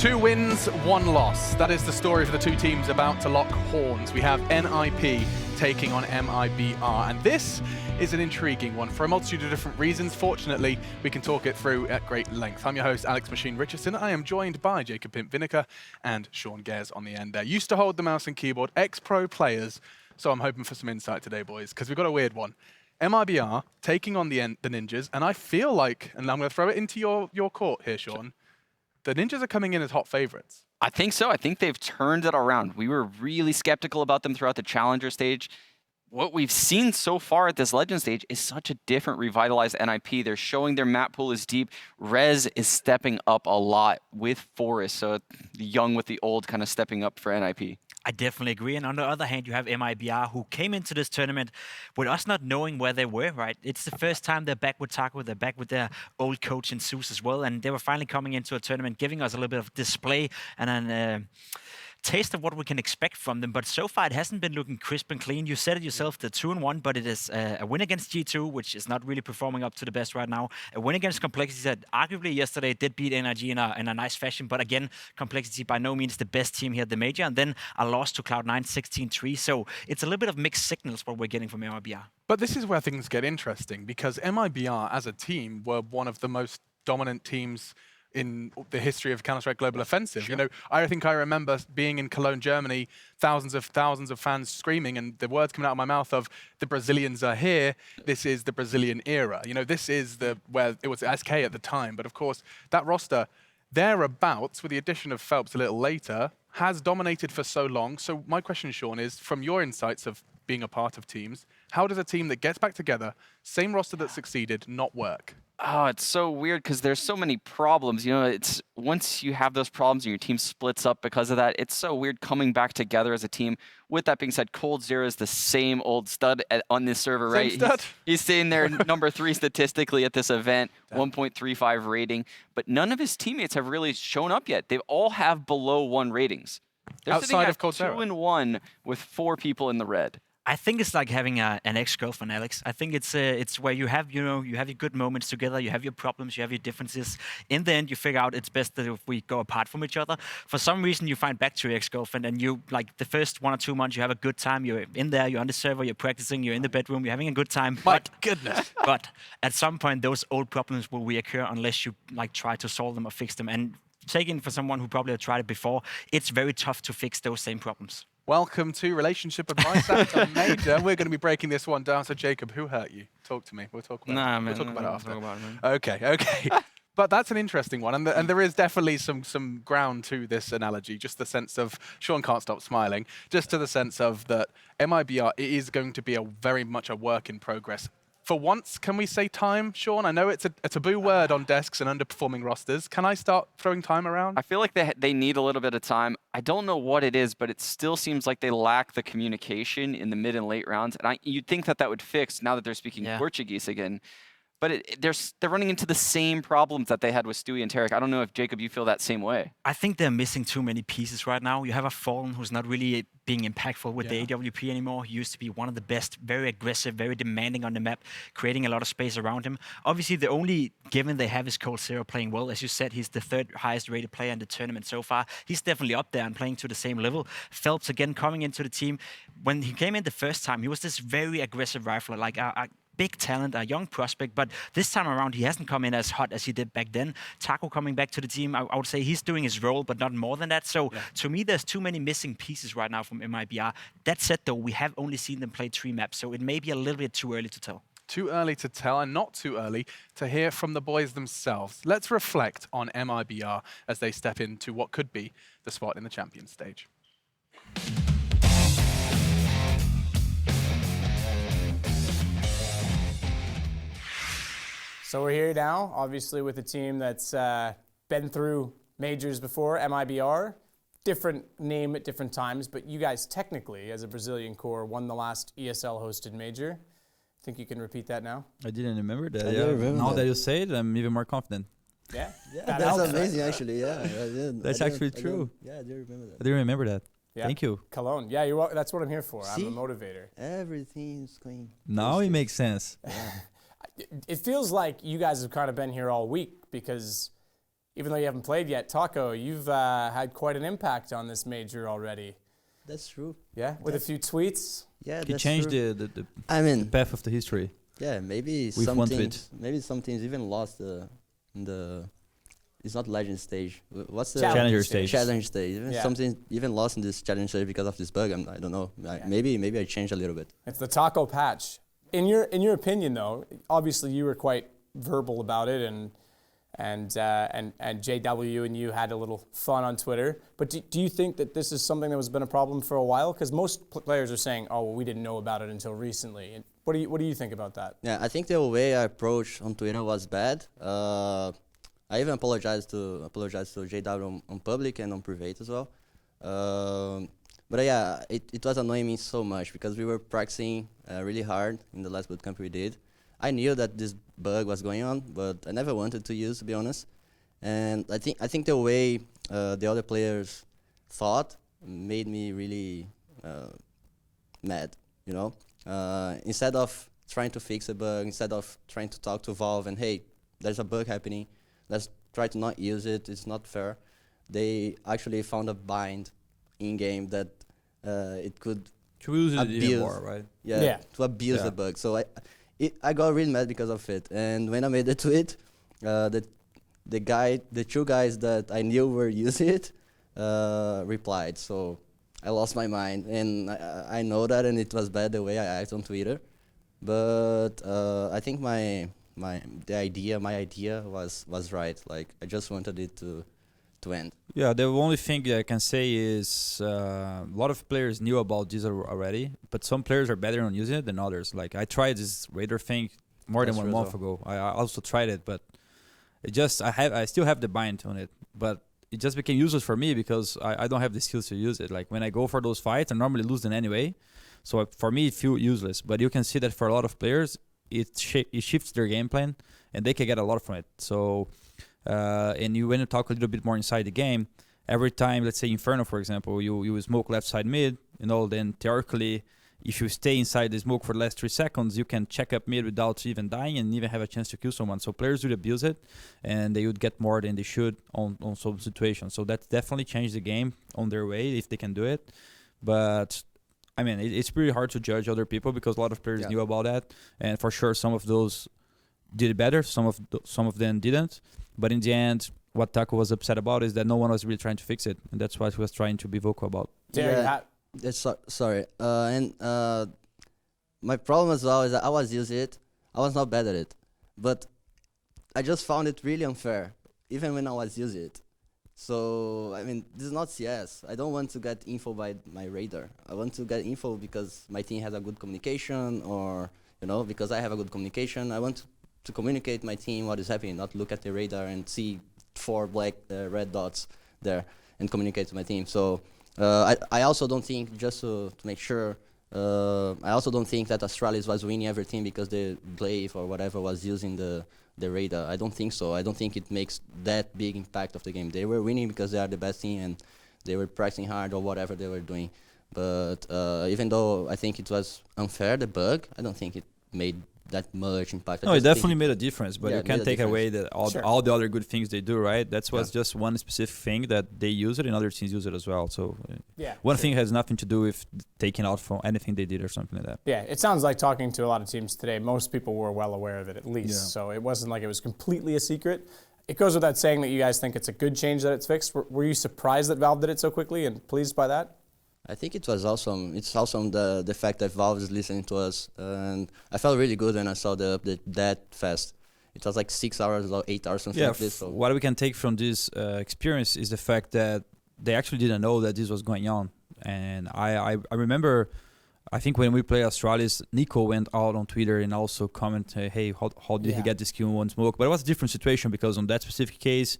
2 wins, 1 loss. That is the story for the 2 teams about to lock horns. We have NiP taking on MIBR, and this is an intriguing one for a multitude of different reasons. Fortunately, we can talk it through at great length. I'm your host, Alex Machine Richardson. I am joined by Jacob Pimp Vinegar and Sean Gares on the end there. Used to hold the mouse and keyboard, ex-pro players, so I'm hoping for some insight today, boys, because we've got a weird one. MIBR taking on the Ninjas, and I feel like, and I'm going to throw it into your court here, Sean, the Ninjas are coming in as hot favorites. I think so. I think they've turned it around. We were really skeptical about them throughout the Challenger stage. What we've seen so far at this Legend stage is such a different, revitalized NiP. They're showing their map pool is deep. Rez is stepping up a lot with Forest, so the young with the old kind of stepping up for NiP. I definitely agree. And on the other hand, you have MIBR, who came into this tournament with us not knowing where they were, right? It's the first time they're back with Taco. They're back with their old coach in Zeus as well. And they were finally coming into a tournament, giving us a little bit of display and an taste of what we can expect from them. But so far, it hasn't been looking crisp and clean. You said it yourself, the 2-1, but it is a win against G2, which is not really performing up to the best right now. A win against Complexity that arguably yesterday did beat NRG in a nice fashion. But again, Complexity by no means the best team here at the Major. And then a loss to Cloud9 16-3. So it's a little bit of mixed signals what we're getting from MIBR. But this is where things get interesting, because MIBR as a team were one of the most dominant teams in the history of Counter-Strike Global Offensive. Sure. You know, I think I remember being in Cologne, Germany, thousands of fans screaming, and the words coming out of my mouth of the Brazilians are here. This is the Brazilian era. You know, this is where it was SK at the time. But of course, that roster thereabouts, with the addition of Phelps a little later, has dominated for so long. So my question, Sean, is from your insights of being a part of teams, how does a team that gets back together, same roster that succeeded, not work? Oh, it's so weird because there's so many problems. You know, it's once you have those problems and your team splits up because of that, it's so weird coming back together as a team. With that being said, Cold0 is the same old stud on this server, Same right? stud. He's sitting there number 3 statistically at this event, 1.35 rating, but none of his teammates have really shown up yet. They all have below 1 ratings. They're Outside of Cold0 2-1 with 4 people in the red. I think it's like having an ex-girlfriend, Alex. I think it's where you have your good moments together, you have your problems, you have your differences. In the end, you figure out it's best that if we go apart from each other. For some reason, you find back to your ex-girlfriend, and you like the first 1 or 2 months, you have a good time. You're in there, you're on the server, you're practicing, you're in the bedroom, you're having a good time. My goodness! But at some point, those old problems will reoccur unless you like try to solve them or fix them. And taking for someone who probably have tried it before, it's very tough to fix those same problems. Welcome to Relationship Advice at a Major. We're going to be breaking this one down. So, Jacob, who hurt you? Talk to me. We'll talk about it. We'll talk about it after. Okay. But that's an interesting one. And there is definitely some ground to this analogy, just the sense of, Sean can't stop smiling, just to the sense of that MIBR is going to be very much a work in progress. For once, can we say time, Sean? I know it's a taboo word on desks and underperforming rosters. Can I start throwing time around? I feel like they need a little bit of time. I don't know what it is, but it still seems like they lack the communication in the mid and late rounds. And you'd think that would fix now that they're speaking Portuguese again. But they're running into the same problems that they had with Stewie and Tarek. I don't know if, Jacob, you feel that same way. I think they're missing too many pieces right now. You have a Fallen who's not really being impactful with the AWP anymore. He used to be one of the best, very aggressive, very demanding on the map, creating a lot of space around him. Obviously, the only given they have is Cold0 playing well. As you said, he's the 3rd highest rated player in the tournament so far. He's definitely up there and playing to the same level. Phelps, again, coming into the team. When he came in the first time, he was this very aggressive rifler, like a big talent, a young prospect, but this time around he hasn't come in as hot as he did back then. Taco coming back to the team, I would say he's doing his role, but not more than that. So to me, there's too many missing pieces right now from MIBR. That said, though, we have only seen them play 3 maps, so it may be a little bit too early to tell. Too early to tell, and not too early to hear from the boys themselves. Let's reflect on MIBR as they step into what could be the spot in the champion stage. So we're here now, obviously with a team that's been through majors before, MIBR. Different name at different times, but you guys technically, as a Brazilian core, won the last ESL-hosted major. Think you can repeat that now? I didn't remember that. I didn't remember now that. that you say it, I'm even more confident. Yeah? That's helps, amazing, right? actually. Yeah, I didn't. That's actually true. Yeah, I didn't remember I that. didn't remember that. Yeah. Thank you. Cologne. Yeah, that's what I'm here for. See? I'm a motivator. Everything's clean. Now it makes sense. It feels like you guys have kind of been here all week because even though you haven't played yet, Taco, you've had quite an impact on this major already. That's true. Yeah, with a few tweets. Yeah, He that's changed true. the I mean, path of the history. yeah, maybe With some one teams, even lost the. It's not legend stage. What's the Challenger stage. Challenge stage. Even Yeah. something even lost in this challenge stage because of this bug. I don't know. Maybe I changed a little bit. It's the Taco patch. In your opinion, though, obviously you were quite verbal about it, and JW and you had a little fun on Twitter. But do you think that this is something that has been a problem for a while? Because most players are saying, "Oh, well, we didn't know about it until recently." And what do you think about that? Yeah, I think the way I approached on Twitter was bad. I even apologized to JW on public and on private as well. But yeah, it was annoying me so much because we were practicing really hard in the last bootcamp we did. I knew that this bug was going on, but I never wanted to use, to be honest. And I think the way the other players thought made me really mad. You know, instead of trying to fix a bug, instead of trying to talk to Valve and hey, there's a bug happening, let's try to not use it. It's not fair. They actually found a bind in game that it could To use it abuse, even more, right? Yeah. to abuse Yeah. the bug. So I got really mad because of it. And when I made the tweet, the two guys that I knew were using it replied. So I lost my mind, and I know that, and it was bad the way I acted on Twitter. But I think my idea was right. Like I just wanted it to end. Yeah, the only thing I can say is a lot of players knew about this already, but some players are better on using it than others. Like I tried this radar thing more than That's 1 true as month ago. I also tried it, but I still have the bind on it, but it just became useless for me because I don't have the skills to use it. Like when I go for those fights, I normally lose them anyway. So for me, it feels useless. But you can see that for a lot of players, it shifts their game plan, and they can get a lot from it. So, when you talk a little bit more inside the game, every time, let's say Inferno, for example, you smoke left side mid, then theoretically, if you stay inside the smoke for the last 3 seconds, you can check up mid without even dying and even have a chance to kill someone. So players would abuse it, and they would get more than they should on some situations. So that definitely changed the game on their way if they can do it. But I mean, it's pretty hard to judge other people because a lot of players knew about that, and for sure some of those did it better, some of them didn't. But in the end, what Taco was upset about is that no one was really trying to fix it, and that's what he was trying to be vocal about. Sorry. My problem as well is that I was using it. I was not bad at it, but I just found it really unfair, even when I was using it. So, I mean, this is not CS. I don't want to get info by my radar. I want to get info because my team has a good communication, or, because I have a good communication. I want to communicate my team what is happening, not look at the radar and see 4 red dots there and communicate to my team. So, I also don't think, just to make sure, I also don't think that Astralis was winning everything because the Glaive or whatever was using the radar. I don't think so. I don't think it makes that big impact of the game. They were winning because they are the best team and they were practicing hard or whatever they were doing. But even though I think it was unfair, the bug, I don't think it made that much impact. No, it definitely made a difference, but Yeah, you it can't made a take away difference. all the other good things they do, right? That's what's just one specific thing that they use it and other teams use it as well. So one thing has nothing to do with taking out from anything they did or something like that. Yeah, it sounds like talking to a lot of teams today, most people were well aware of it at least. Yeah. So it wasn't like it was completely a secret. It goes without saying that you guys think it's a good change that it's fixed. Were you surprised that Valve did it so quickly and pleased by that? I think it was awesome. It's awesome the fact that Valve is listening to us, and I felt really good when I saw the update that fast. It was like 6 hours or 8 hours, something like this. So what we can take from this experience is the fact that they actually didn't know that this was going on. And I remember, I think when we play Astralis, Nico went out on Twitter and also commented, hey, how did he get this kill in one smoke? But it was a different situation because on that specific case,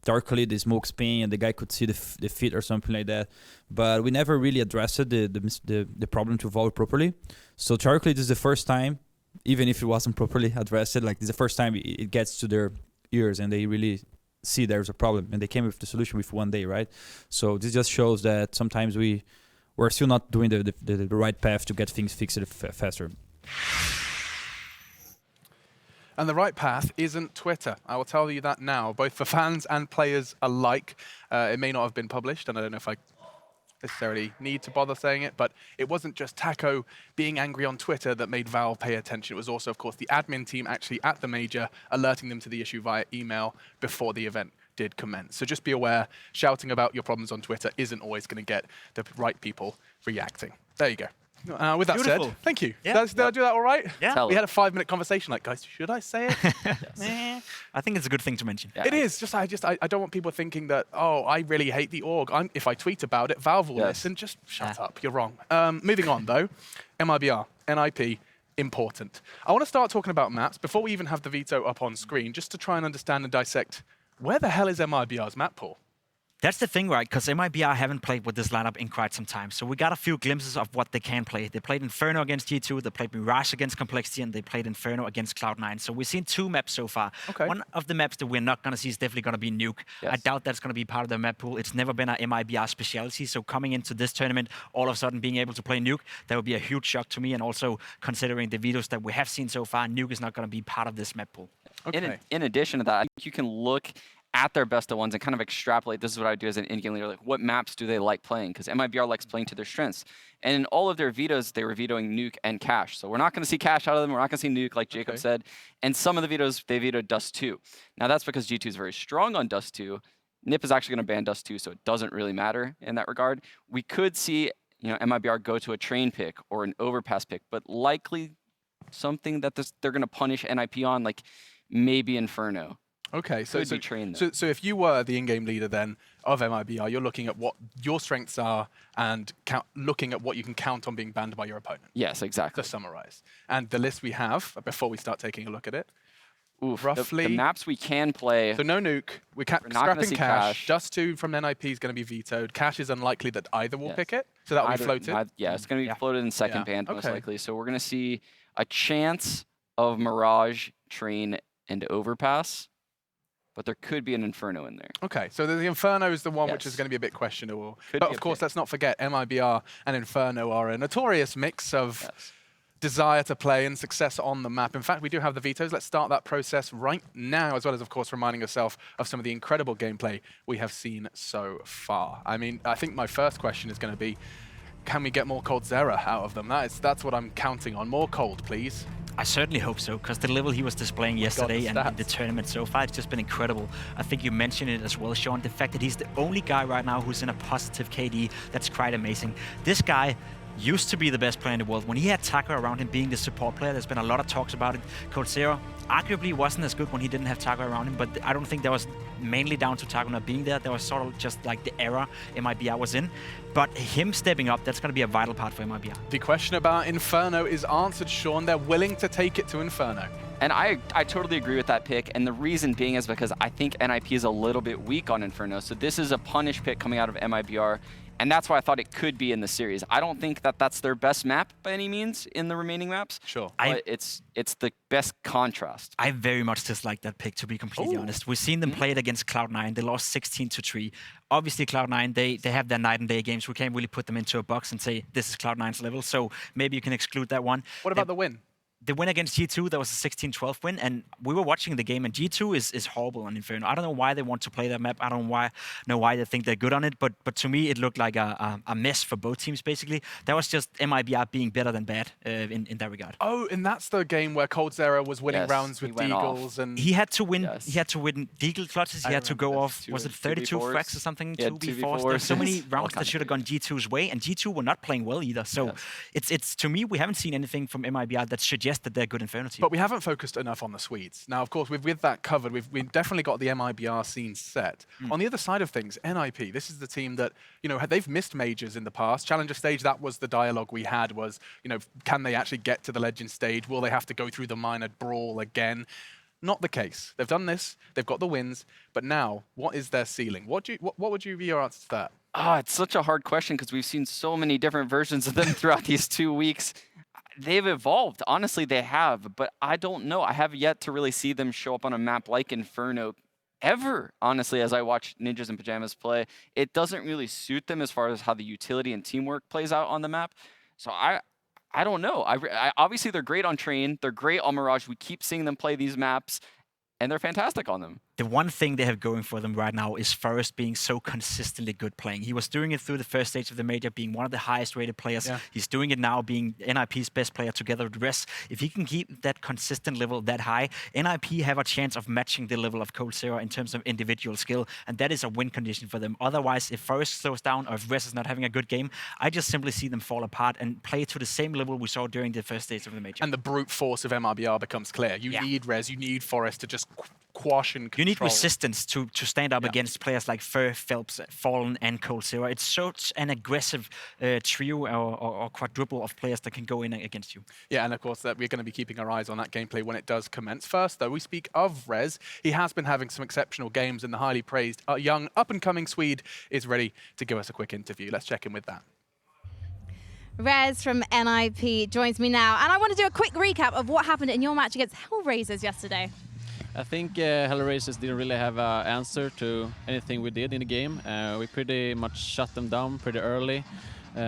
darkly the smoke spin and the guy could see the feet or something like that, but we never really addressed the problem to Valve properly. So theoretically this is the first time, even if it wasn't properly addressed, like this is the first time it gets to their ears and they really see there's a problem, and they came with the solution with 1 day, right? So this just shows that sometimes we're still not doing the right path to get things fixed faster. And the right path isn't Twitter. I will tell you that now, both for fans and players alike. It may not have been published, and I don't know if I necessarily need to bother saying it, but it wasn't just Taco being angry on Twitter that made Valve pay attention. It was also, of course, the admin team actually at the major alerting them to the issue via email before the event did commence. So just be aware, shouting about your problems on Twitter isn't always going to get the right people reacting. There you go. With that Beautiful. said, thank you. Yeah. Did I do that all right? Yeah. We had a 5-minute conversation like, guys, should I say it? I think it's a good thing to mention. Yeah. It is. I don't want people thinking that, oh, I really hate the org. If I tweet about it, Valve will listen. Just shut up. You're wrong. Moving on, though. MIBR, NiP, important. I want to start talking about maps before we even have the veto up on screen, just to try and understand and dissect where the hell is MIBR's map pool? That's the thing, right? Because MIBR haven't played with this lineup in quite some time. So we got a few glimpses of what they can play. They played Inferno against G2, they played Mirage against Complexity, and they played Inferno against Cloud9. So we've seen 2 maps so far. Okay. One of the maps that we're not going to see is definitely going to be Nuke. Yes. I doubt that's going to be part of the map pool. It's never been a MIBR specialty. So coming into this tournament, all of a sudden being able to play Nuke, that would be a huge shock to me. And also considering the videos that we have seen so far, Nuke is not going to be part of this map pool. Okay. In addition to that, I think you can look at their best of ones and kind of extrapolate. This is what I do as an in-game leader. Like, what maps do they like playing? Because MIBR likes playing to their strengths. And in all of their vetoes, they were vetoing Nuke and Cash. So we're not going to see Cash out of them. We're not going to see Nuke, like Jacob said. And some of the vetoes, they vetoed Dust 2. Now, that's because G2 is very strong on Dust 2. NiP is actually going to ban Dust 2, so it doesn't really matter in that regard. We could see, MIBR go to a train pick or an overpass pick, but likely something that they're going to punish NiP on, like maybe Inferno. Okay, so If you were the in-game leader then of MIBR, you're looking at what your strengths are and looking at what you can count on being banned by your opponent. Yes, exactly. To summarize. And the list we have, before we start taking a look at it, roughly... The maps we can play... So no Nuke, we're not gonna scrapping see Cash. Dust 2 from NiP is going to be vetoed. Cash is unlikely that either will pick it, so that will be floated. Yeah, it's going to be floated in second ban, most likely. So we're going to see a chance of Mirage, Train, and Overpass. But there could be an Inferno in there. Okay, so the Inferno is the one which is going to be a bit questionable. Could but be of course, let's not forget, MIBR and Inferno are a notorious mix of desire to play and success on the map. In fact, we do have the vetoes. Let's start that process right now, as well as, of course, reminding yourself of some of the incredible gameplay we have seen so far. I mean, I think my first question is going to be, can we get more Coldzera out of them? That's what I'm counting on. More Cold, please. I certainly hope so, because the level he was displaying yesterday and in the tournament so far, it's just been incredible. I think you mentioned it as well, Sean, the fact that he's the only guy right now who's in a positive KD, that's quite amazing. This guy used to be the best player in the world. When he had Taco around him being the support player, there's been a lot of talks about it. Coldzera arguably wasn't as good when he didn't have Taco around him, but I don't think that was mainly down to Taco not being there. That was sort of just like the era MIBR was in. But him stepping up, that's going to be a vital part for MIBR. The question about Inferno is answered, Sean. They're willing to take it to Inferno. And I totally agree with that pick, and the reason being is because I think NiP is a little bit weak on Inferno, so this is a punish pick coming out of MIBR, and that's why I thought it could be in the series. I don't think that that's their best map by any means in the remaining maps. Sure. But it's the best contrast. I very much dislike that pick, to be completely honest. We've seen them play it against Cloud9. They lost 16-3. Obviously, Cloud9, they have their night and day games. We can't really put them into a box and say, this is Cloud9's level, so maybe you can exclude that one. What about the win? The win against G2, that was a 16-12 win, and we were watching the game, and G2 is horrible on Inferno. I don't know why they want to play that map. I don't know why they think they're good on it, but to me, it looked like a mess for both teams, basically. That was just MIBR being better than bad in that regard. Oh, and that's the game where Coldzera was winning rounds with Deagles. And he had to win. He had to win Deagle clutches. He had to go off. Was it 32 frags or something? 2v4s. There's so many rounds that should have gone G2's way, and G2 were not playing well either. So it's to me, we haven't seen anything from MIBR that suggests that they're good Inferno team. But we haven't focused enough on the Swedes. Now, of course, with that covered, we've definitely got the MIBR scene set. On the other side of things, NiP, this is the team that, they've missed majors in the past. Challenger stage, that was the dialogue we had was, can they actually get to the legend stage? Will they have to go through the minor brawl again? Not the case. They've done this, they've got the wins, but now, what is their ceiling? What would you be your answer to that? It's such a hard question because we've seen so many different versions of them throughout these 2 weeks. They've evolved. Honestly, they have, but I don't know. I have yet to really see them show up on a map like Inferno ever, honestly, as I watch Ninjas in Pajamas play. It doesn't really suit them as far as how the utility and teamwork plays out on the map. So I don't know. Obviously, they're great on Train. They're great on Mirage. We keep seeing them play these maps, and they're fantastic on them. The one thing they have going for them right now is Forrest being so consistently good playing. He was doing it through the first stage of the major, being one of the highest rated players. Yeah. He's doing it now, being NiP's best player together with Res. If he can keep that consistent level that high, NiP have a chance of matching the level of Coldzera in terms of individual skill, and that is a win condition for them. Otherwise, if Forrest slows down or if Res is not having a good game, I just simply see them fall apart and play to the same level we saw during the first stage of the major. And the brute force of MIBR becomes clear. You need Res, you need Forrest to just quash and control. You need resistance to stand up against players like Fur, Phelps, Fallen, and Coldzera. It's such an aggressive trio or quadruple of players that can go in against you. Yeah, and of course that we're going to be keeping our eyes on that gameplay when it does commence. First, though, we speak of Res. He has been having some exceptional games, and the highly praised young up-and-coming Swede is ready to give us a quick interview. Let's check in with that. Res from NiP joins me now, and I want to do a quick recap of what happened in your match against Hellraisers yesterday. I think Hellraisers didn't really have an answer to anything we did in the game. We pretty much shut them down pretty early.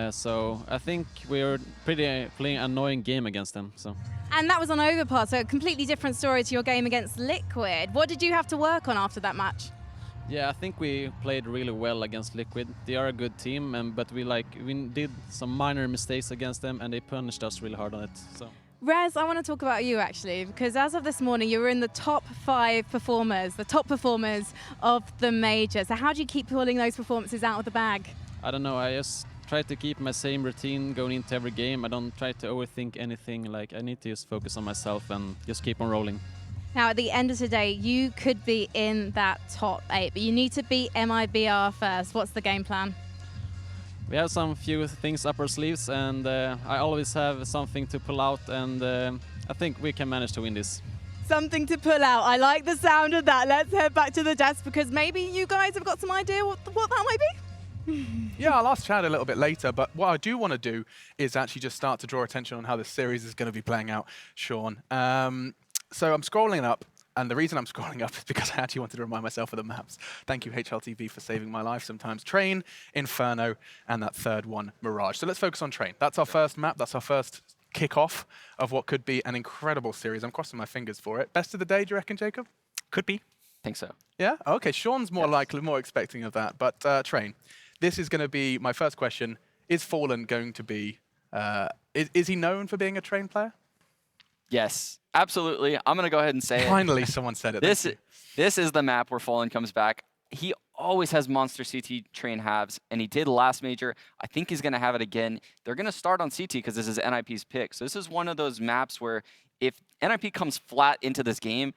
So I think we were playing an annoying game against them. So. And that was on Overpass, so a completely different story to your game against Liquid. What did you have to work on after that match? Yeah, I think we played really well against Liquid. They are a good team, but we did some minor mistakes against them, and they punished us really hard on it. So. Res, I want to talk about you actually, because as of this morning, you were in the top 5 performers, the top performers of the major. So how do you keep pulling those performances out of the bag? I don't know, I just try to keep my same routine going into every game. I don't try to overthink anything, like I need to just focus on myself and just keep on rolling. Now at the end of today, you could be in that top 8, but you need to beat MIBR first. What's the game plan? We have some few things up our sleeves, and I always have something to pull out, and I think we can manage to win this. Something to pull out. I like the sound of that. Let's head back to the desk because maybe you guys have got some idea what that might be? Yeah, I'll ask Chad a little bit later, but what I do want to do is actually just start to draw attention on how this series is going to be playing out, Sean. So I'm scrolling up. And the reason I'm scrolling up is because I actually wanted to remind myself of the maps. Thank you, HLTV, for saving my life sometimes. Train, Inferno, and that third one, Mirage. So let's focus on Train. That's our first map. That's our first kickoff of what could be an incredible series. I'm crossing my fingers for it. Best of the day, do you reckon, Jacob? Could be. Think so. Yeah? Okay, Sean's more likely, more expecting of that. But Train, this is going to be my first question. Is Fallen going to be... is he known for being a Train player? Yes, absolutely. I'm going to go ahead and say Finally, someone said it. This is the map where Fallen comes back. He always has monster CT Train halves, and he did last major. I think he's going to have it again. They're going to start on CT because this is NiP's pick. So this is one of those maps where if NiP comes flat into this game,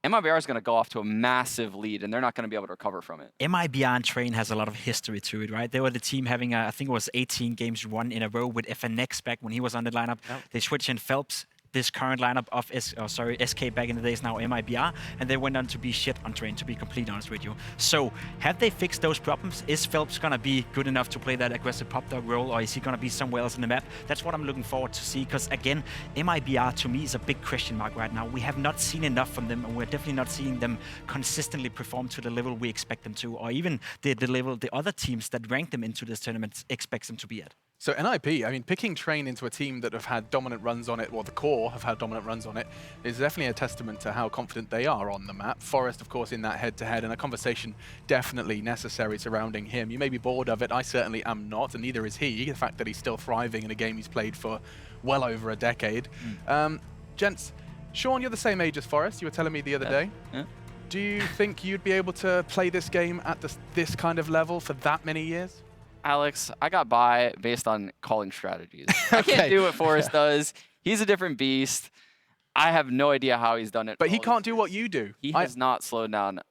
MIBR is going to go off to a massive lead, and they're not going to be able to recover from it. MIBR and Train has a lot of history to it, right? They were the team having, I think it was 18 games won in a row with FNX back when he was on the lineup. Yep. They switched in Phelps. This current lineup of SK back in the days, now MIBR, and they went on to be shit on Train, to be completely honest with you. So, have they fixed those problems? Is Phelps gonna be good enough to play that aggressive pop dog role, or is he gonna be somewhere else in the map? That's what I'm looking forward to see, because again, MIBR to me is a big question mark right now. We have not seen enough from them, and we're definitely not seeing them consistently perform to the level we expect them to, or even the level the other teams that rank them into this tournament expects them to be at. So NiP, I mean, picking Train into a team that have had dominant runs on it, or the core have had dominant runs on it, is definitely a testament to how confident they are on the map. Forrest, of course, in that head-to-head, and a conversation definitely necessary surrounding him. You may be bored of it, I certainly am not, and neither is he. The fact that he's still thriving in a game he's played for well over a decade. Gents, Sean, you're the same age as Forrest, you were telling me the other day. Yeah. Do you think you'd be able to play this game at this kind of level for that many years? Alex, I got by based on calling strategies. I can't do what Forrest does. He's a different beast. I have no idea how he's done it. But he can't do what you do. He has not slowed down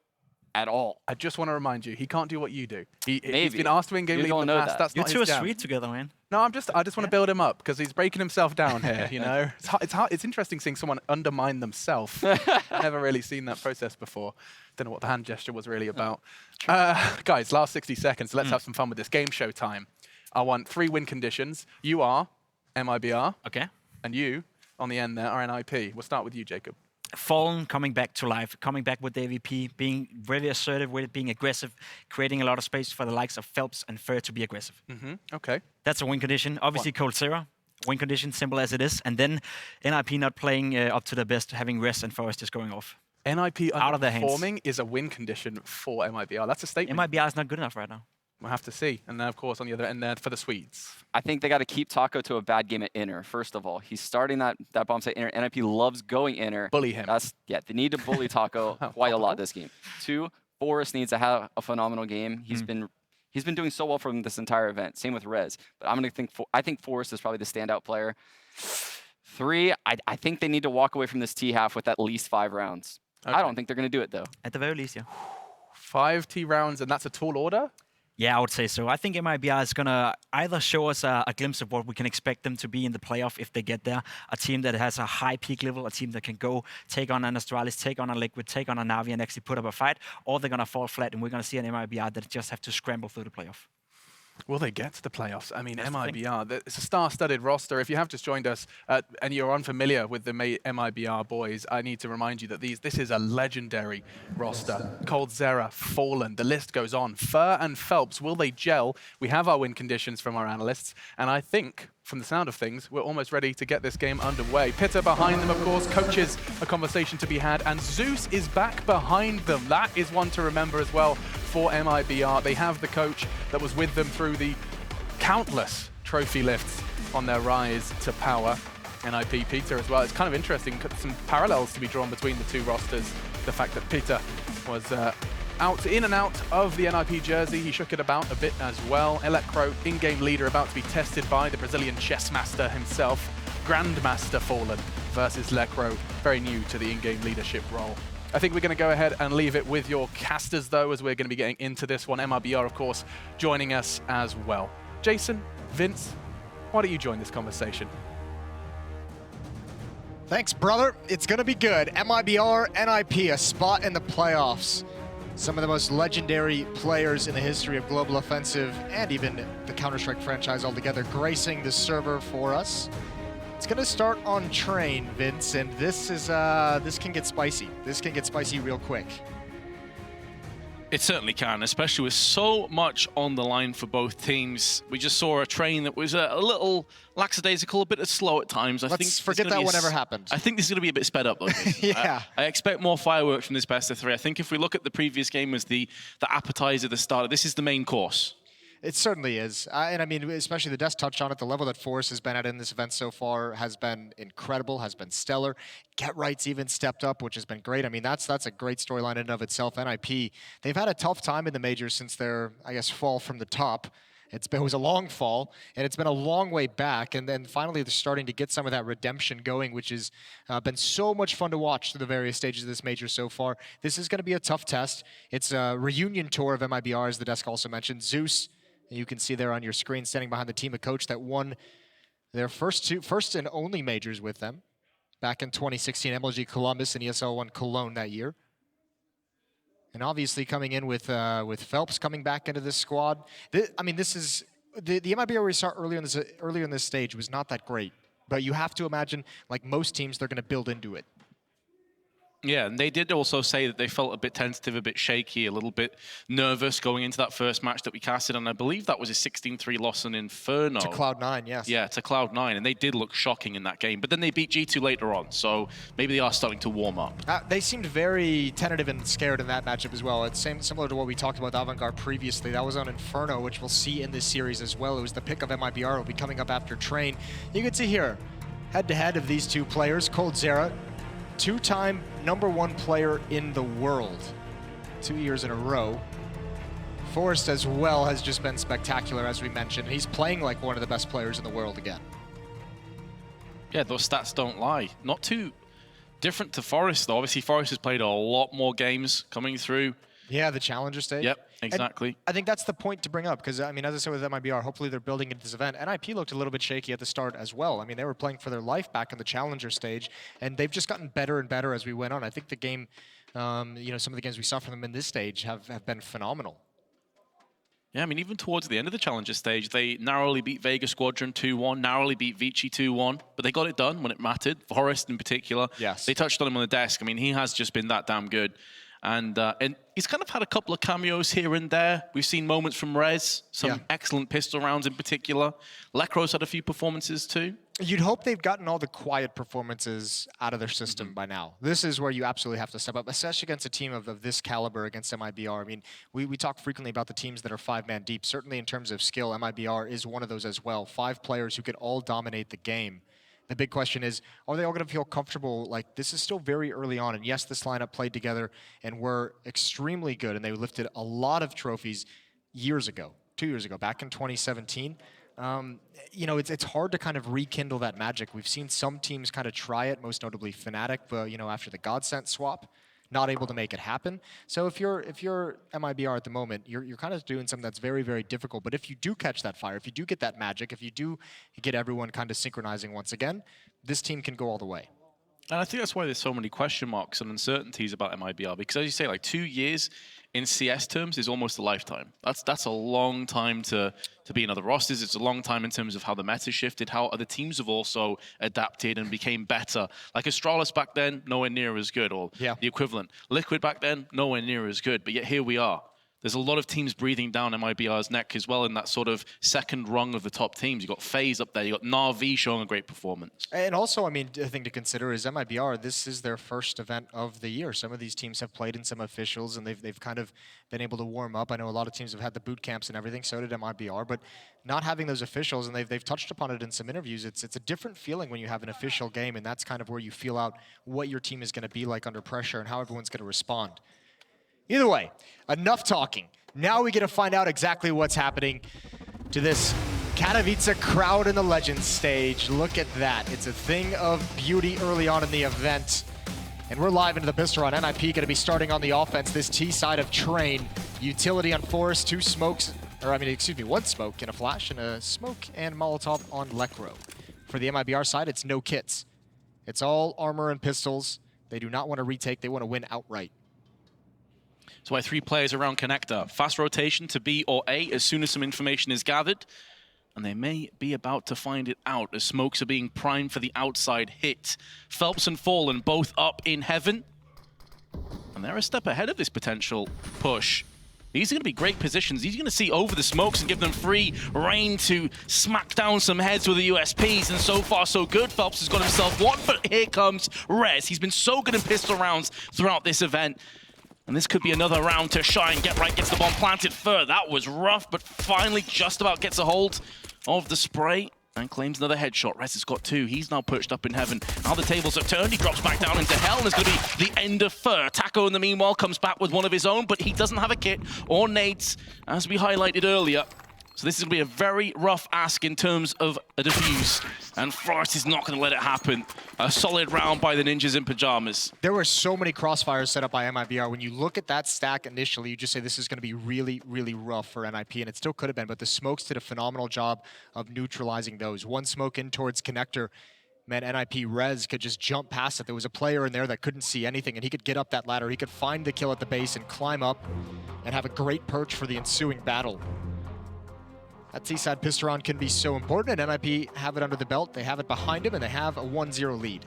at all. I just want to remind you, he can't do what you do. He's Maybe. been asked to win game league in the past. That's not his jam. You two are sweet together, man. No, I just want to build him up because he's breaking himself down here. You know, it's interesting seeing someone undermine themselves. I've never really seen that process before. Don't know what the hand gesture was really about. Guys, last 60 seconds. So let's have some fun with this. Game show time. I want 3 win conditions. You are MIBR. Okay. And you, on the end there, are NiP. We'll start with you, Jacob. Fallen coming back to life, coming back with the AVP, being very assertive with it, being aggressive, creating a lot of space for the likes of Phelps and Fur to be aggressive. Okay. That's a win condition. Obviously, Coldzera. win condition, simple as it is. And then NiP not playing up to their best, having rest, and Forest just going off. NiP Out of their hands. underperforming is a win condition for MIBR. That's a statement. MIBR is not good enough right now. We'll have to see. And then, of course, on the other end there for the Swedes. I think they got to keep Taco to a bad game at inner, first of all. He's starting that bomb site inner. NiP loves going inner. Bully him. They need to bully Taco quite a lot this game. 2, Forrest needs to have a phenomenal game. He's been doing so well from this entire event. Same with Rez. But I think Forrest is probably the standout player. 3, I think they need to walk away from this T half with at least 5 rounds. Okay. I don't think they're going to do it, though. At the very least, yeah. 5 T rounds, and that's a tall order? Yeah, I would say so. I think MIBR is going to either show us a glimpse of what we can expect them to be in the playoff if they get there. A team that has a high peak level, a team that can go take on an Astralis, take on a Liquid, take on a Na'Vi and actually put up a fight, or they're going to fall flat and we're going to see an MIBR that just have to scramble through the playoff. Will they get to the playoffs? I mean, MIBR, it's a star-studded roster. If you have just joined us and you're unfamiliar with the MIBR boys, I need to remind you that this is a legendary roster. coldzera, Fallen, the list goes on. Fur and Phelps, will they gel? We have our win conditions from our analysts, and I think, from the sound of things, we're almost ready to get this game underway. Pitta behind them, of course, coaches a conversation to be had, and Zeus is back behind them. That is one to remember as well for MIBR. They have the coach that was with them through the countless trophy lifts on their rise to power. NiP, Peter as well. It's kind of interesting, some parallels to be drawn between the two rosters. The fact that Peter was in and out of the NiP jersey. He shook it about a bit as well. Elecro, in-game leader, about to be tested by the Brazilian chess master himself. Grandmaster Fallen versus Lecro, very new to the in-game leadership role. I think we're going to go ahead and leave it with your casters, though, as we're going to be getting into this one. MIBR, of course, joining us as well. Jason, Vince, why don't you join this conversation? Thanks, brother. It's going to be good. MIBR, NiP, a spot in the playoffs. Some of the most legendary players in the history of Global Offensive and even the Counter-Strike franchise altogether gracing the server for us. It's going to start on Train, Vince, and this can get spicy. This can get spicy real quick. It certainly can, especially with so much on the line for both teams. We just saw a Train that was a little lackadaisical, a bit slow at times. Let's forget that whatever happened. I think this is going to be a bit sped up, though. Yeah. I expect more fireworks from this best of 3. I think if we look at the previous game as the appetizer, the starter, this is the main course. It certainly is. And I mean, especially the Desk touched on it, the level that Forrest has been at in this event so far has been incredible, has been stellar. Get Right's even stepped up, which has been great. I mean, that's a great storyline in and of itself. NiP, they've had a tough time in the majors since their, I guess, fall from the top. It was a long fall, and it's been a long way back. And then finally, they're starting to get some of that redemption going, which has been so much fun to watch through the various stages of this major so far. This is going to be a tough test. It's a reunion tour of MIBR, as the Desk also mentioned. Zeus, you can see there on your screen, standing behind the team of coach that won their first and only majors with them back in 2016, MLG Columbus and ESL 1 Cologne that year. And obviously coming in with Phelps coming back into this squad. This is the MIBR we saw earlier in this stage was not that great, but you have to imagine, like most teams, they're going to build into it. Yeah, and they did also say that they felt a bit tentative, a bit shaky, a little bit nervous going into that first match that we casted, and I believe that was a 16-3 loss on Inferno. To Cloud9, yes. Yeah, to Cloud9, and they did look shocking in that game, but then they beat G2 later on, so maybe they are starting to warm up. They seemed very tentative and scared in that matchup as well. It's similar to what we talked about with Avantgarde previously. That was on Inferno, which we'll see in this series as well. It was the pick of MIBR, will be coming up after Train. You can see here, head-to-head of these two players, coldzera, 2-time #1 player in the world, 2 years in a row. Forrest as well has just been spectacular, as we mentioned. He's playing like one of the best players in the world again. Yeah, those stats don't lie. Not too different to Forrest, though. Obviously, Forrest has played a lot more games coming through. Yeah, the challenger stage. Yep, exactly. And I think that's the point to bring up, because, I mean, as I said with MIBR, hopefully they're building into this event. NiP looked a little bit shaky at the start as well. I mean, they were playing for their life back in the challenger stage, and they've just gotten better and better as we went on. I think the game, some of the games we saw from them in this stage have been phenomenal. Yeah, I mean, even towards the end of the challenger stage, they narrowly beat Vega Squadron 2-1, narrowly beat Vici 2-1, but they got it done when it mattered. Forrest in particular. Yes. They touched on him on the desk. I mean, he has just been that damn good. And he's kind of had a couple of cameos here and there. We've seen moments from Rez, some excellent pistol rounds in particular. Lecro's had a few performances too. You'd hope they've gotten all the quiet performances out of their system by now. This is where you absolutely have to step up, especially against a team of this caliber against MIBR. I mean, we talk frequently about the teams that are 5-man deep. Certainly in terms of skill, MIBR is one of those as well. 5 players who could all dominate the game. The big question is, are they all going to feel comfortable? Like, this is still very early on, and yes, this lineup played together and were extremely good, and they lifted a lot of trophies years ago, 2 years ago, back in 2017. You know, it's hard to kind of rekindle that magic. We've seen some teams kind of try it, most notably Fnatic, but, you know, after the Godsent swap, not able to make it happen. So if you're MIBR at the moment, you're kind of doing something that's very, very difficult. But if you do catch that fire, if you do get that magic, if you do get everyone kind of synchronizing once again, this team can go all the way. And I think that's why there's so many question marks and uncertainties about MIBR, because as you say, like 2 years in CS terms is almost a lifetime. That's a long time to be in other rosters. It's a long time in terms of how the meta shifted, how other teams have also adapted and became better. Like Astralis back then, nowhere near as good, or the equivalent. Liquid back then, nowhere near as good, but yet here we are. There's a lot of teams breathing down MIBR's neck as well in that sort of second rung of the top teams. You've got FaZe up there, you've got Na'Vi showing a great performance. And also, I mean, a thing to consider is MIBR, this is their first event of the year. Some of these teams have played in some officials and they've kind of been able to warm up. I know a lot of teams have had the boot camps and everything, so did MIBR, but not having those officials, and they've touched upon it in some interviews, it's a different feeling when you have an official game, and that's kind of where you feel out what your team is going to be like under pressure and how everyone's going to respond. Either way, enough talking. Now we get to find out exactly what's happening to this Katowice crowd in the Legends stage. Look at that. It's a thing of beauty early on in the event. And we're live into the pistol run. NiP going to be starting on the offense, this T side of Train. Utility on Forest, 2 smokes, or I mean, excuse me, 1 smoke and a flash, and a smoke and Molotov on Lecro. For the MIBR side, it's no kits. It's all armor and pistols. They do not want to retake, they want to win outright. So 3 players around connector. Fast rotation to B or A as soon as some information is gathered. And they may be about to find it out as smokes are being primed for the outside hit. Phelps and Fallen both up in heaven. And they're a step ahead of this potential push. These are going to be great positions. He's going to see over the smokes and give them free reign to smack down some heads with the USPs. And so far, so good. Phelps has got himself one, but here comes Rez. He's been so good in pistol rounds throughout this event. And this could be another round to shine. Get right, gets the bomb planted further. That was rough, but finally just about gets a hold of the spray and claims another headshot. Rez has got 2. He's now perched up in heaven. Now the tables have turned. He drops back down into hell, and it's going to be the end of Fur. Taco, in the meanwhile, comes back with one of his own, but he doesn't have a kit or nades, as we highlighted earlier. So this is going to be a very rough ask in terms of a defuse. And Forest is not going to let it happen. A solid round by the Ninjas in Pajamas. There were so many crossfires set up by MIBR. When you look at that stack initially, you just say this is going to be really, really rough for NiP, and it still could have been, but the smokes did a phenomenal job of neutralizing those. 1 smoke in towards connector meant NiP Rez could just jump past it. There was a player in there that couldn't see anything, and he could get up that ladder. He could find the kill at the base and climb up and have a great perch for the ensuing battle. That T-side pistol round can be so important, and NiP have it under the belt. They have it behind him, and they have a 1-0 lead.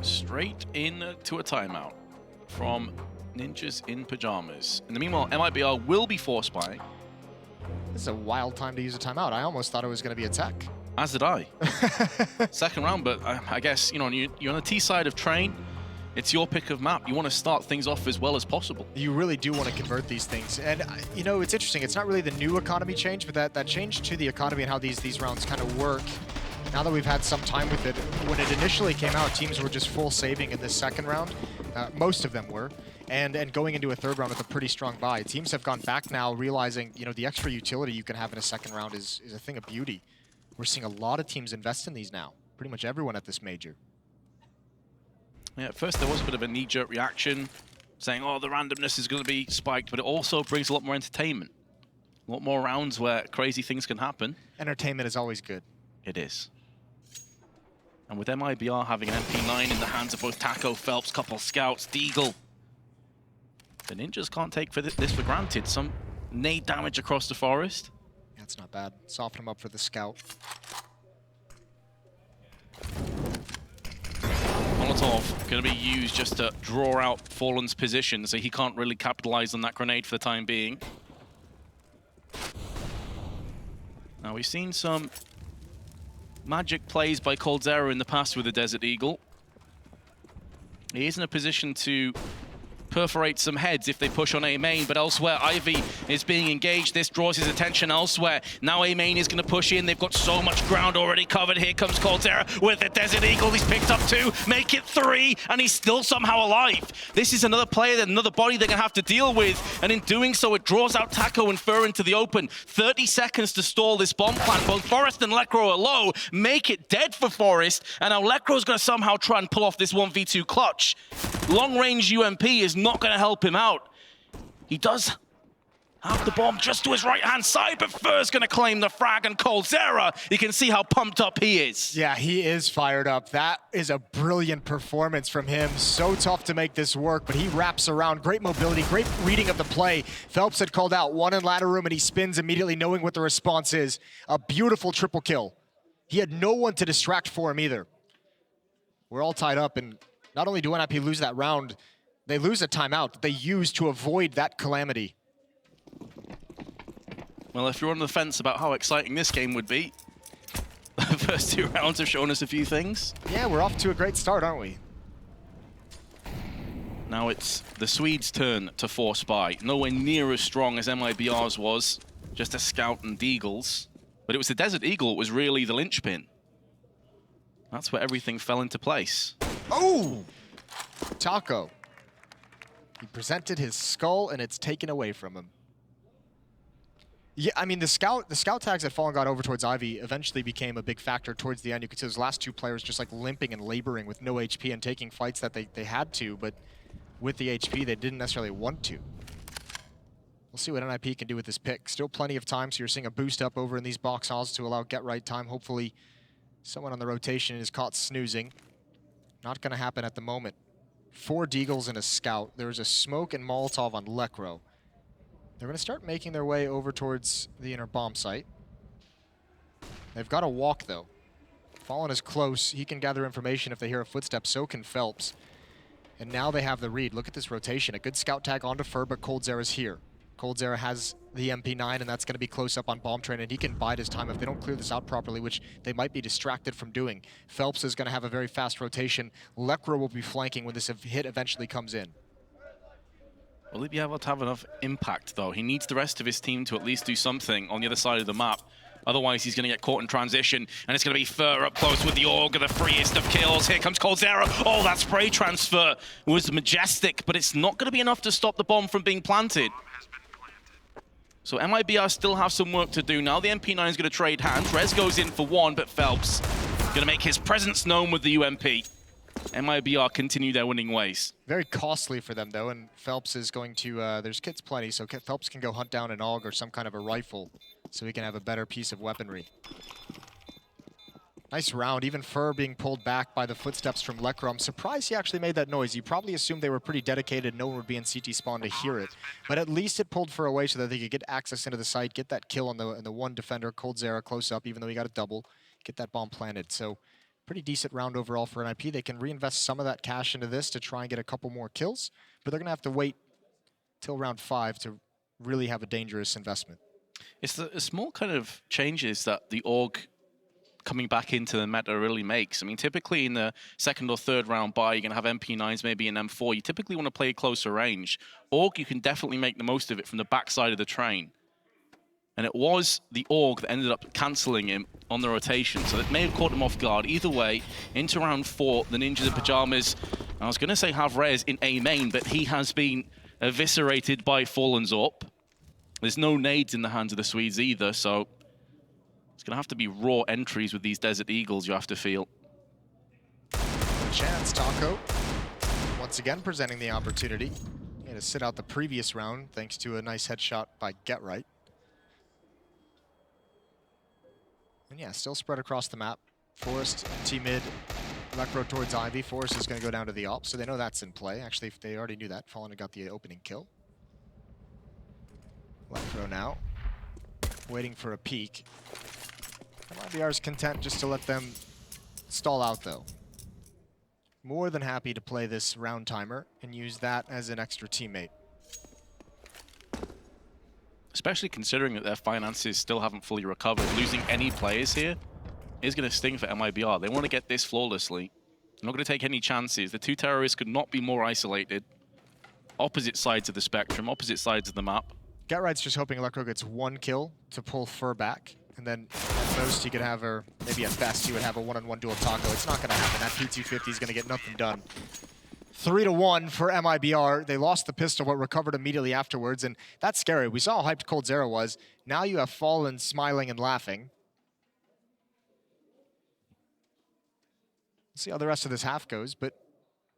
Straight into a timeout from Ninjas in Pajamas. In the meanwhile, MIBR will be force buying. This is a wild time to use a timeout. I almost thought it was going to be a tech. As did I. Second round, but I guess, you know, you're on the T side of Train. It's your pick of map. You want to start things off as well as possible. You really do want to convert these things. And, you know, it's interesting. It's not really the new economy change, but that change to the economy and how these rounds kind of work, now that we've had some time with it, when it initially came out, teams were just full saving in this second round. Most of them were. And going into a third round with a pretty strong buy. Teams have gone back now realizing, you know, the extra utility you can have in a second round is a thing of beauty. We're seeing a lot of teams invest in these now. Pretty much everyone at this major. Yeah, at first there was a bit of a knee-jerk reaction, saying, oh, the randomness is going to be spiked, but it also brings a lot more entertainment. A lot more rounds where crazy things can happen. Entertainment is always good. It is. And with MIBR having an MP9 in the hands of both Taco, Phelps, couple scouts, Deagle, the Ninjas can't take this for granted. Some nade damage across the Forest. That's not bad. Soften him up for the scout. Molotov going to be used just to draw out Fallen's position, so he can't really capitalize on that grenade for the time being. Now, we've seen some magic plays by coldzera in the past with the Desert Eagle. He is in a position to perforate some heads if they push on A main, but elsewhere Ivy is being engaged. This draws his attention elsewhere. Now A main is going to push in. They've got so much ground already covered. Here comes coldzera with the Desert Eagle. He's picked up 2, make it 3, and he's still somehow alive. This is another player, another body they're going to have to deal with, and in doing so, it draws out Taco and Fur into the open. 30 seconds to stall this bomb plant. Both Forest and Lecro are low. Make it dead for Forest, and now Lecro's going to somehow try and pull off this 1v2 clutch. Long-range UMP is not going to help him out. He does have the bomb just to his right-hand side, but Fur's going to claim the frag, and coldzera, you can see how pumped up he is. Yeah, he is fired up. That is a brilliant performance from him. So tough to make this work, but he wraps around. Great mobility, great reading of the play. Phelps had called out 1 in ladder room, and he spins immediately knowing what the response is. A beautiful triple kill. He had no one to distract for him either. We're all tied up, and not only do NiP lose that round, they lose a timeout that they use to avoid that calamity. Well, if you're on the fence about how exciting this game would be, the first 2 rounds have shown us a few things. Yeah, we're off to a great start, aren't we? Now it's the Swedes' turn to force buy. Nowhere near as strong as MIBR's was, just a scout and Deagles. But it was the Desert Eagle that was really the linchpin. That's where everything fell into place. Oh! Taco. He presented his skull, and it's taken away from him. Yeah, I mean, the scout tags that Fallen got over towards Ivy eventually became a big factor towards the end. You could see those last 2 players just like limping and laboring with no HP and taking fights that they had to, but with the HP, they didn't necessarily want to. We'll see what NiP can do with this pick. Still plenty of time, so you're seeing a boost up over in these box halls to allow get right time. Hopefully, someone on the rotation is caught snoozing. Not going to happen at the moment. 4 Deagles and a scout. There's a smoke and Molotov on Lecro. They're going to start making their way over towards the inner bomb site. They've got to walk, though. Fallen is close. He can gather information if they hear a footstep. So can Phelps. And now they have the read. Look at this rotation. A good scout tag onto Fur, but coldzera's here. coldzera has the MP9, and that's going to be close up on Bomb Train, and he can bide his time if they don't clear this out properly, which they might be distracted from doing. Phelps is going to have a very fast rotation. Lecro will be flanking when this hit eventually comes in. Will he be able to have enough impact, though? He needs the rest of his team to at least do something on the other side of the map. Otherwise, he's going to get caught in transition, and it's going to be Fur up close with the Org, the freest of kills. Here comes coldzera. Oh, that spray transfer was majestic, but it's not going to be enough to stop the bomb from being planted. So MIBR still have some work to do now. The MP9 is going to trade hands. Rez goes in for 1, but Phelps going to make his presence known with the UMP. MIBR continue their winning ways. Very costly for them, though, and Phelps is going to... there's kits plenty, so Phelps can go hunt down an AUG or some kind of a rifle so he can have a better piece of weaponry. Nice round, even Fur being pulled back by the footsteps from Lecro. I'm surprised he actually made that noise. You probably assumed they were pretty dedicated, no one would be in CT spawn to hear it. But at least it pulled Fur away so that they could get access into the site, get that kill on the 1 defender, coldzera close up, even though he got a double, get that bomb planted. So pretty decent round overall for NiP. They can reinvest some of that cash into this to try and get a couple more kills, but they're going to have to wait till round 5 to really have a dangerous investment. It's the small kind of changes that the AUG coming back into the meta really makes. I mean, typically in the 2nd or 3rd round buy, you're going to have MP9s, maybe an M4. You typically want to play closer range. AUG, you can definitely make the most of it from the backside of the train. And it was the AUG that ended up cancelling him on the rotation, so that may have caught him off guard. Either way, into round 4, the Ninjas in Pyjamas, I was going to say have Rez in A main, but he has been eviscerated by Fallen's up. There's no nades in the hands of the Swedes either, so it's going to have to be raw entries with these Desert Eagles, you have to feel. Chance, Taco, once again presenting the opportunity. He had to sit out the previous round thanks to a nice headshot by Get Right. And yeah, still spread across the map. Forest, T-mid, Lecro towards Ivy. Forest is going to go down to the op, so they know that's in play. Actually, if they already knew that, Fallen got the opening kill. Lecro now, waiting for a peek. MIBR is content just to let them stall out, though. more than happy to play this round timer and use that as an extra teammate. Especially considering that their finances still haven't fully recovered. Losing any players here is going to sting for MIBR. They want to get this flawlessly. They're not going to take any chances. The two terrorists could not be more isolated. Opposite sides of the spectrum, opposite sides of the map. GetRight's just hoping Electro gets one kill to pull Fur back, and then at most he could have, or maybe at best he would have a one-on-one duel Taco. It's not going to happen. That P250 is going to get nothing done. 3-1 for MIBR. They lost the pistol, but recovered immediately afterwards, and that's scary. We saw how hyped coldzera was. Now you have Fallen smiling and laughing. Let's see how the rest of this half goes, but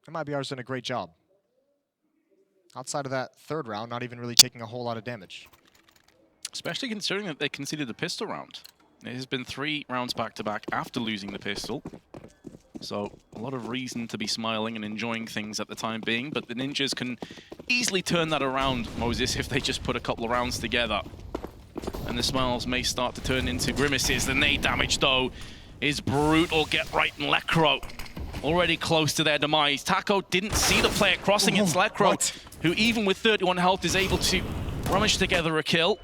MIBR's done a great job. Outside of that third round, not even really taking a whole lot of damage. Especially considering that they conceded the pistol round. It has been 3 rounds back-to-back after losing the pistol. So a lot of reason to be smiling and enjoying things at the time being, but the Ninjas can easily turn that around, Moses, if they just put a couple of rounds together. And the smiles may start to turn into grimaces. The nade damage, though, is brutal. GetRight and Lecro already close to their demise. Taco didn't see the player crossing. It's Lecro, who even with 31 health is able to rummage together a kill.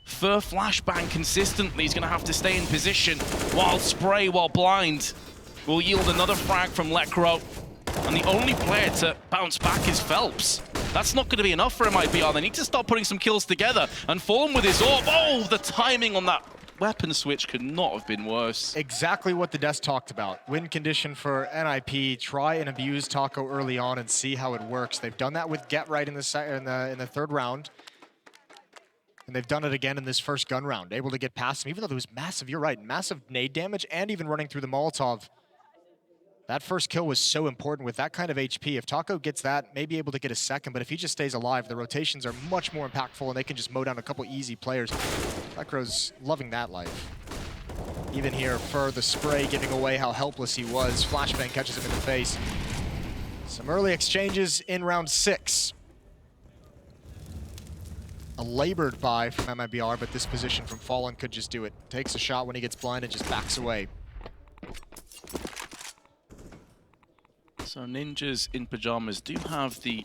Fur flashbang consistently. He's going to have to stay in position while spray, while blind, will yield another frag from Lecro. And the only player to bounce back is Phelps. That's not going to be enough for MIBR. They need to start putting some kills together. And Fallen with his orb. Oh, the timing on that weapon switch could not have been worse. Exactly what the desk talked about. Win condition for NiP. Try and abuse Taco early on and see how it works. They've done that with GetRight in the third round. And they've done it again in this first gun round. Able to get past him, even though there was massive, you're right, massive nade damage and even running through the Molotov. That first kill was so important with that kind of HP. If Taco gets that, maybe able to get a second, but if he just stays alive, the rotations are much more impactful and they can just mow down a couple easy players. Lecro's loving that life. Even here, Fur, the spray giving away how helpless he was. Flashbang catches him in the face. Some early exchanges in round 6. A labored buy from MIBR, but this position from Fallen could just do it. Takes a shot when he gets blind and just backs away. So Ninjas in pajamas do have the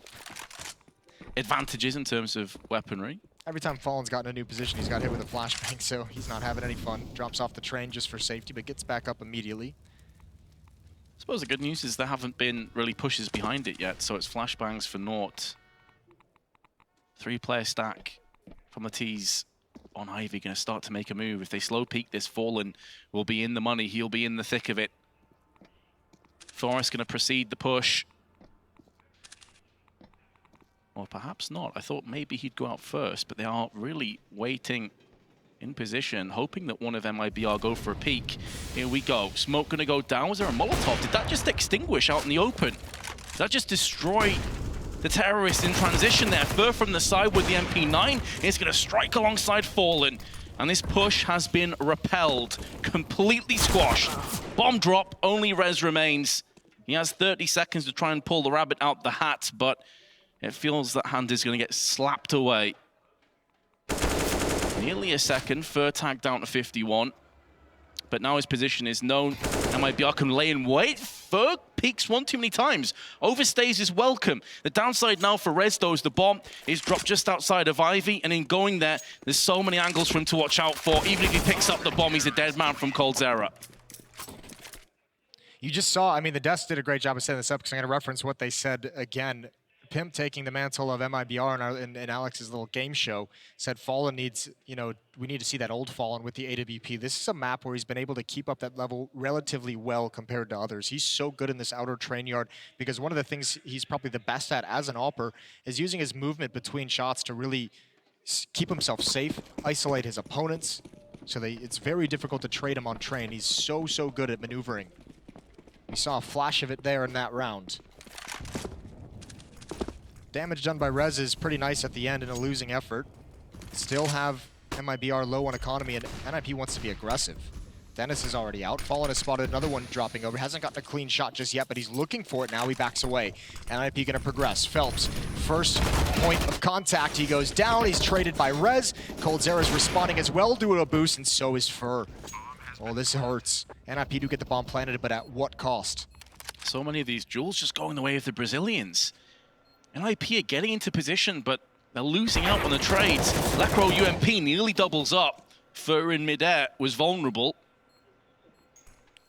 advantages in terms of weaponry. Every time Fallen's gotten a new position, he's got hit with a flashbang, so he's not having any fun. Drops off the train just for safety, but gets back up immediately. I suppose the good news is there haven't been really pushes behind it yet, so it's flashbangs for naught. 3-player stack from the T's on Ivy going to start to make a move. If they slow peek this, Fallen will be in the money. He'll be in the thick of it. Forrest going to proceed the push. Or perhaps not. I thought maybe he'd go out first, but they are really waiting in position, hoping that one of MIBR go for a peek. Here we go. Smoke going to go down. Was there a Molotov? Did that just extinguish out in the open? Did that just destroy the terrorists in transition there? Fur from the side with the MP9 is going to strike alongside Fallen. And this push has been repelled, completely squashed. Bomb drop, only res remains. He has 30 seconds to try and pull the rabbit out the hat, but it feels that hand is going to get slapped away. Nearly a second, Fur tagged down to 51. But now his position is known. MIBR can lay in wait. Fur peaks one too many times. Overstays his welcome. The downside now for Rezdo is the bomb is dropped just outside of Ivy, and in going there, there's so many angles for him to watch out for. Even if he picks up the bomb, he's a dead man from coldzera. You just saw, I mean, the desk did a great job of setting this up because I'm going to reference what they said again. Pimp taking the mantle of MIBR in Alex's little game show said Fallen needs, you know, we need to see that old Fallen with the AWP. This is a map where he's been able to keep up that level relatively well compared to others. He's so good in this outer train yard because one of the things he's probably the best at as an AWPer is using his movement between shots to really keep himself safe, isolate his opponents. So it's very difficult to trade him on train. He's so good at maneuvering. We saw a flash of it there in that round. Damage done by Rez is pretty nice at the end in a losing effort. Still have MIBR low on economy, and NiP wants to be aggressive. Dennis is already out. Fallen has spotted another one dropping over. Hasn't gotten a clean shot just yet, but he's looking for it now. He backs away. NiP going to progress. Phelps, first point of contact. He goes down. He's traded by Rez. coldzera's responding as well, doing a boost, and so is Fur. Oh, this hurts. NiP do get the bomb planted, but at what cost? So many of these duels just going the way of the Brazilians. NiP are getting into position, but they're losing out on the trades. Ro4 UMP nearly doubles up. Fur in midair was vulnerable.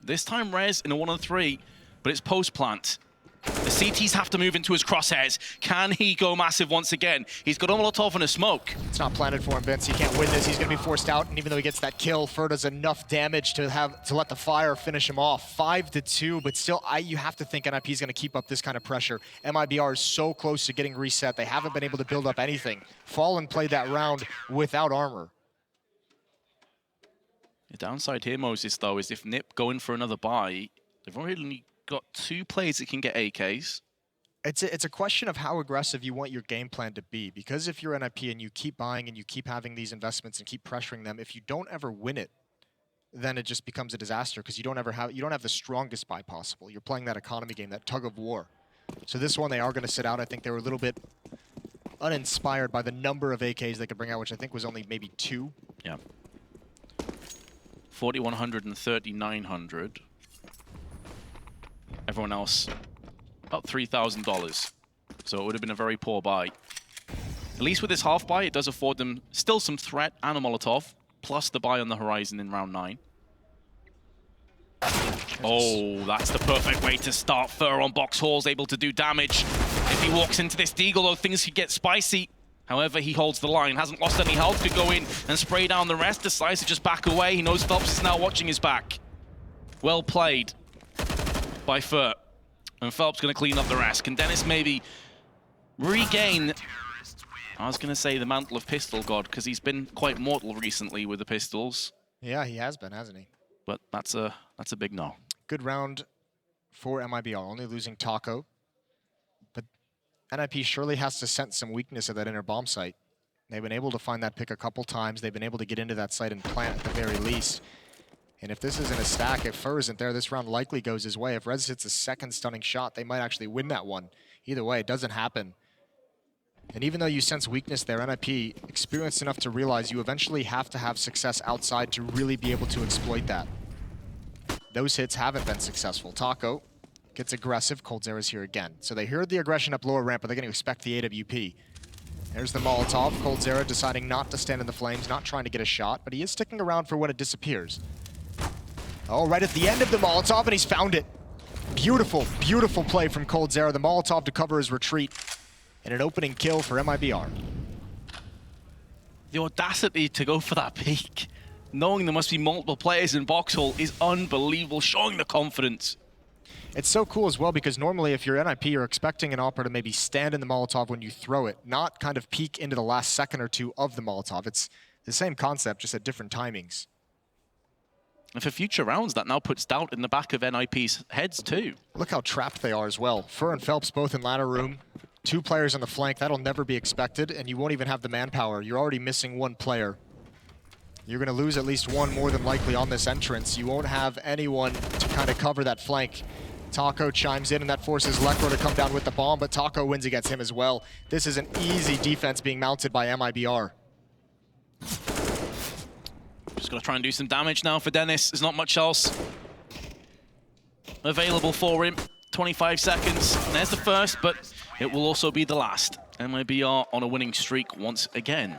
This time Rez in a 1-on-3, but it's post-plant. The CTs have to move into his crosshairs. Can he go massive once again? He's got a Molotov and a smoke. It's not planted for him, Vince. He can't win this. He's going to be forced out, and even though he gets that kill, Fur does enough damage to let the fire finish him off. 5-2, but still, you have to think NiP is going to keep up this kind of pressure. MIBR is so close to getting reset. They haven't been able to build up anything. Fallen played that round without armor. The downside here, Moses, though, is if NiP go in for another buy, they've only got 2 players that can get AKs. It's a question of how aggressive you want your game plan to be, because if you're NiP and you keep buying and you keep having these investments and keep pressuring them, if you don't ever win it, then it just becomes a disaster because you don't have the strongest buy possible. You're playing that economy game, that tug of war. So this one they are going to sit out. I think they were a little bit uninspired by the number of AKs they could bring out, which I think was only maybe 2. Yeah. 4,100 and 3,900. Everyone else, about $3,000. So it would have been a very poor buy. At least with this half buy, it does afford them still some threat and a Molotov, plus the buy on the horizon in round 9. Oh, that's the perfect way to start. Fur on box halls, able to do damage. If he walks into this Deagle, though, things could get spicy. However, he holds the line, hasn't lost any health, could go in and spray down the rest, decides to just back away. He knows Phelps is now watching his back. Well played by Fur. And Phelps going to clean up the rest. Can Dennis maybe regain, I was going to say, the mantle of Pistol God, because he's been quite mortal recently with the pistols. Yeah, he has been, hasn't he? But that's a big no. Good round for MIBR, only losing Taco. But NiP surely has to sense some weakness at that inner bomb site. They've been able to find that pick a couple times. They've been able to get into that site and plant at the very least. And if this isn't a stack, if Fur isn't there, this round likely goes his way. If Rez hits a second stunning shot, they might actually win that one. Either way, it doesn't happen. And even though you sense weakness there, NiP experienced enough to realize you eventually have to have success outside to really be able to exploit that. Those hits haven't been successful. Taco gets aggressive. coldzera's here again. So they heard the aggression up lower ramp, but they're going to expect the AWP. There's the Molotov. coldzera deciding not to stand in the flames, not trying to get a shot, but he is sticking around for when it disappears. Oh, right at the end of the Molotov, and he's found it. Beautiful, beautiful play from coldzera. The Molotov to cover his retreat. And an opening kill for MIBR. The audacity to go for that peek, knowing there must be multiple players in box hole, is unbelievable, showing the confidence. It's so cool as well because normally if you're NiP, you're expecting an opera to maybe stand in the Molotov when you throw it, not kind of peek into the last second or two of the Molotov. It's the same concept, just at different timings. And for future rounds, that now puts doubt in the back of NiP's heads too. Look how trapped they are as well. Fur and Phelps both in ladder room. 2 players on the flank, that'll never be expected, and you won't even have the manpower. You're already missing 1 player. You're going to lose at least 1 more than likely on this entrance. You won't have anyone to kind of cover that flank. Taco chimes in, and that forces Ro4 to come down with the bomb, but Taco wins against him as well. This is an easy defense being mounted by MIBR. Just got to try and do some damage now for Dennis. There's not much else available for him. 25 seconds. There's the first, but it will also be the last. MIBR on a winning streak once again.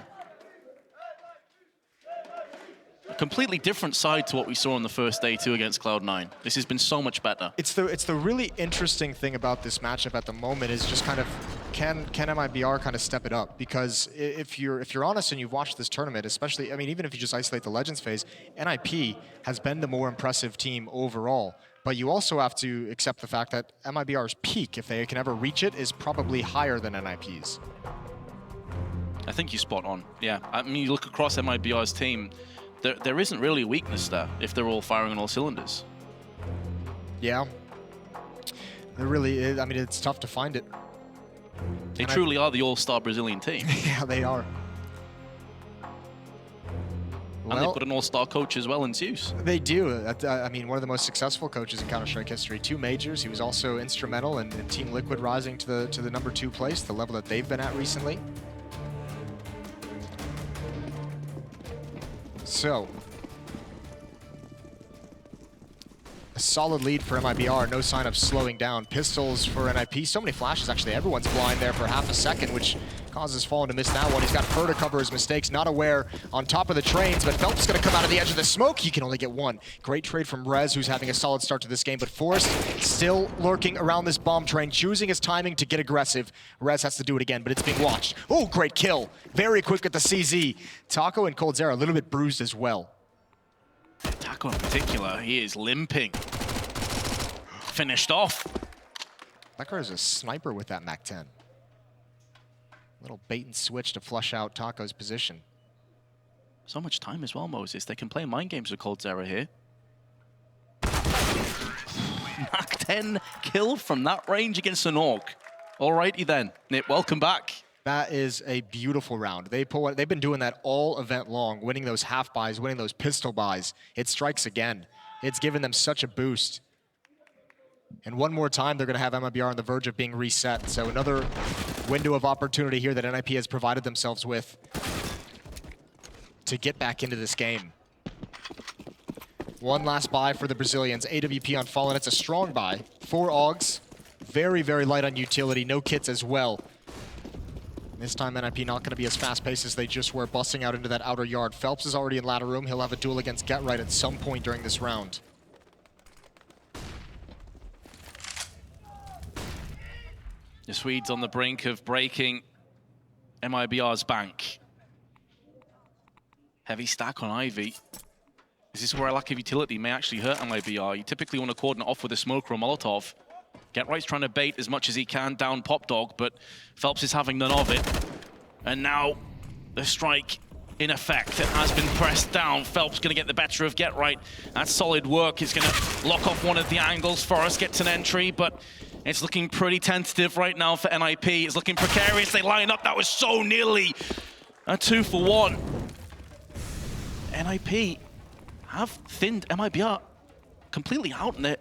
A completely different side to what we saw on the first day too against Cloud9. This has been so much better. It's the really interesting thing about this matchup at the moment is just kind of can MIBR kind of step it up? Because if you're honest and you've watched this tournament, especially, I mean, even if you just isolate the Legends phase, NiP has been the more impressive team overall. But you also have to accept the fact that MIBR's peak, if they can ever reach it, is probably higher than NiP's. I think you're spot on. Yeah, I mean, you look across MIBR's team, there isn't really a weakness there if they're all firing on all cylinders. Yeah. There really is. I mean, it's tough to find it. They truly are the all-star Brazilian team. Yeah, they are. And they've got an all-star coach as well in Zeus. They do. I mean, one of the most successful coaches in Counter-Strike history. 2 majors. He was also instrumental in Team Liquid rising to the #2 place, the level that they've been at recently. So, solid lead for MIBR, no sign of slowing down. Pistols for NiP, so many flashes actually. Everyone's blind there for half a second, which causes Fallen to miss that one. He's got Fur to cover his mistakes, not aware on top of the trains, but Phelps gonna come out of the edge of the smoke. He can only get one. Great trade from Rez, who's having a solid start to this game, but Forrest still lurking around this bomb train, choosing his timing to get aggressive. Rez has to do it again, but it's being watched. Oh, great kill. Very quick with the CZ. Taco and coldzera a little bit bruised as well. Taco in particular, he is limping. Finished off. Becker is a sniper with that MAC-10. Little bait and switch to flush out Taco's position. So much time as well, Moses. They can play mind games with coldzera here. MAC-10 kill from that range against an Orc. Alrighty then, NiP, welcome back. That is a beautiful round. They've been doing that all event long, winning those half buys, winning those pistol buys. It strikes again. It's given them such a boost. And one more time, they're going to have MIBR on the verge of being reset. So another window of opportunity here that NiP has provided themselves with to get back into this game. One last buy for the Brazilians. AWP on Fallen. It's a strong buy. 4 AUGs. Very, very light on utility. No kits as well. This time NiP not going to be as fast-paced as they just were, busting out into that outer yard. Phelps is already in ladder room. He'll have a duel against GetRight at some point during this round. The Swedes on the brink of breaking MIBR's bank. Heavy stack on Ivy. This is where a lack of utility may actually hurt MIBR. You typically want to cordon it off with a smoke or a Molotov. GetRight's trying to bait as much as he can down Pop Dog, but Phelps is having none of it. And now the strike in effect. It has been pressed down. Phelps going to get the better of GetRight. That's solid work. He's going to lock off one of the angles. Forrest gets an entry, but it's looking pretty tentative right now for NiP. It's looking precarious. They line up. That was so nearly a 2-for-1. NiP have thinned MIBR completely out in it.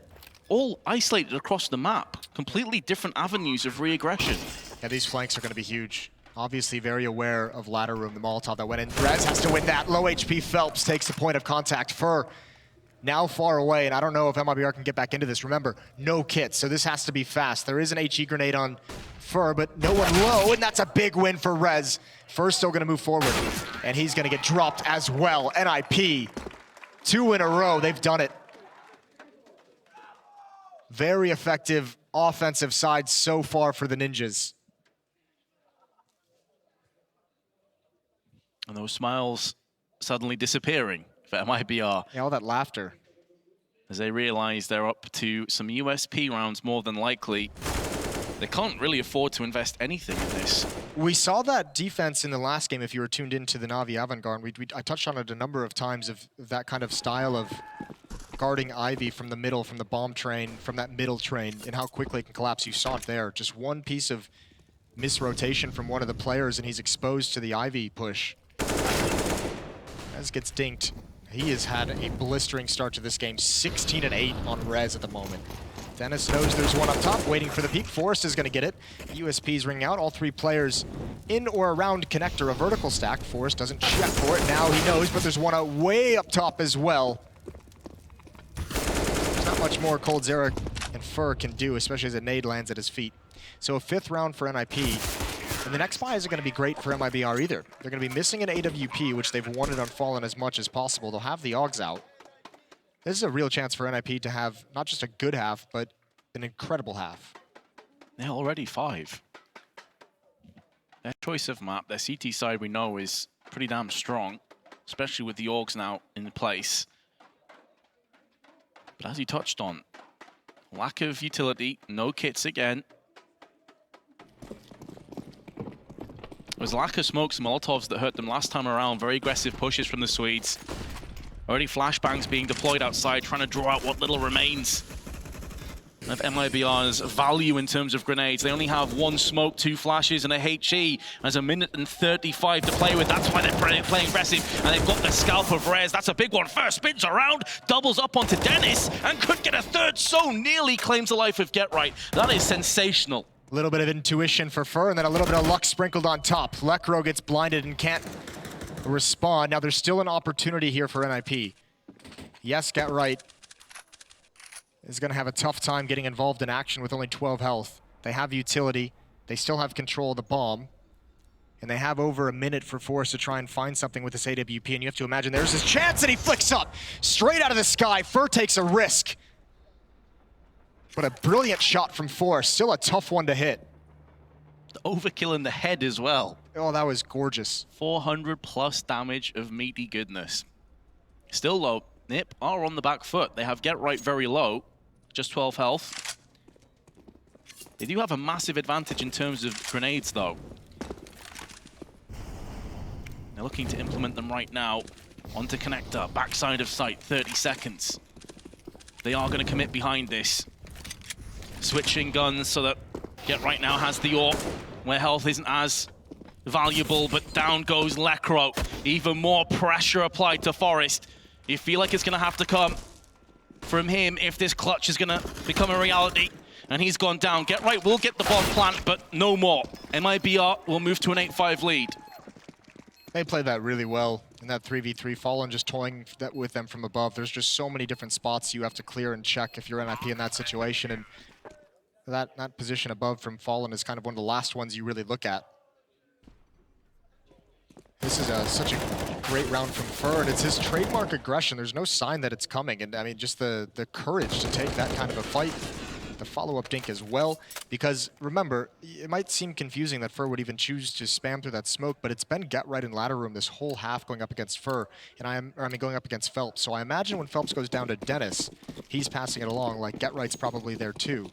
All isolated across the map. Completely different avenues of re-aggression. Yeah, these flanks are going to be huge. Obviously very aware of ladder room, the Molotov that went in. Rez has to win that. Low HP Phelps takes the point of contact. Fur now far away, and I don't know if MIBR can get back into this. Remember, no kits, so this has to be fast. There is an HE grenade on Fur, but no one low, and that's a big win for Rez. Fur's still going to move forward, and he's going to get dropped as well. NiP, 2 in a row. They've done it. Very effective offensive side so far for the Ninjas. And those smiles suddenly disappearing for MIBR. Yeah, all that laughter. As they realize they're up to some USP rounds more than likely. They can't really afford to invest anything in this. We saw that defense in the last game, if you were tuned into the Na'Vi Avant-Garde. I touched on it a number of times of that kind of style of guarding Ivy from the middle, from the bomb train, from that middle train, and how quickly it can collapse. You saw it there. Just one piece of misrotation from one of the players, and he's exposed to the Ivy push. Rez gets dinked. He has had a blistering start to this game. 16-8 on Rez at the moment. Dennis knows there's one up top waiting for the peak. Forrest is going to get it. USP's ringing out. All 3 players in or around connector, a vertical stack. Forrest doesn't check for it. Now he knows, but there's one way up top as well. There's not much more coldzera and Fur can do, especially as a nade lands at his feet. So a 5th round for NiP. And the next buy isn't going to be great for MIBR either. They're going to be missing an AWP, which they've wanted on Fallen as much as possible. They'll have the AUGs out. This is a real chance for NiP to have not just a good half, but an incredible half. They're already 5. Their choice of map, their CT side we know is pretty damn strong, especially with the AUGs now in place. But as you touched on, lack of utility, no kits again. It was lack of smokes and Molotovs that hurt them last time around. Very aggressive pushes from the Swedes. Already flashbangs being deployed outside, trying to draw out what little remains of MIBR's value in terms of grenades. They only have 1 smoke, 2 flashes, and a HE. There's a minute and 35 to play with. That's why they're playing aggressive, and they've got the scalp of Rez. That's a big one. First spins around, doubles up onto Dennis, and could get a 3rd. So nearly claims the life of GetRight. That is sensational. A little bit of intuition for Fur, and then a little bit of luck sprinkled on top. Lekro gets blinded and can't respond. Now there's still an opportunity here for NiP. Yes, GetRight is going to have a tough time getting involved in action with only 12 health. They have utility. They still have control of the bomb. And they have over a minute for Force to try and find something with this AWP. And you have to imagine there's his chance, and he flicks up straight out of the sky. Fur takes a risk. But a brilliant shot from Force. Still a tough one to hit. The overkill in the head as well. Oh, that was gorgeous. 400 plus damage of meaty goodness. Still low. NiP are on the back foot. They have Get Right very low. Just 12 health. They do have a massive advantage in terms of grenades, though. They're looking to implement them right now. Onto connector, backside of site, 30 seconds. They are going to commit behind this. Switching guns so that Get Right now has the AWP, where health isn't as valuable, but down goes Lecro. Even more pressure applied to Forest. You feel like it's going to have to come from him if this clutch is going to become a reality. And he's gone down. Get Right will get the bomb plant, but no more. MIBR will move to an 8-5 lead. They played that really well in that 3v3. Fallen just toying that with them from above. There's just so many different spots you have to clear and check if you're NiP in that situation. And that position above from Fallen is kind of one of the last ones you really look at. This is such a great round from Fur, and it's his trademark aggression. There's no sign that it's coming. And I mean, just the courage to take that kind of a fight. The follow-up dink as well, because remember, it might seem confusing that Fur would even choose to spam through that smoke, but it's been Get Right in ladder room this whole half going up against Fur, and going up against Phelps. So I imagine when Phelps goes down to Dennis, he's passing it along like Get Right's probably there too.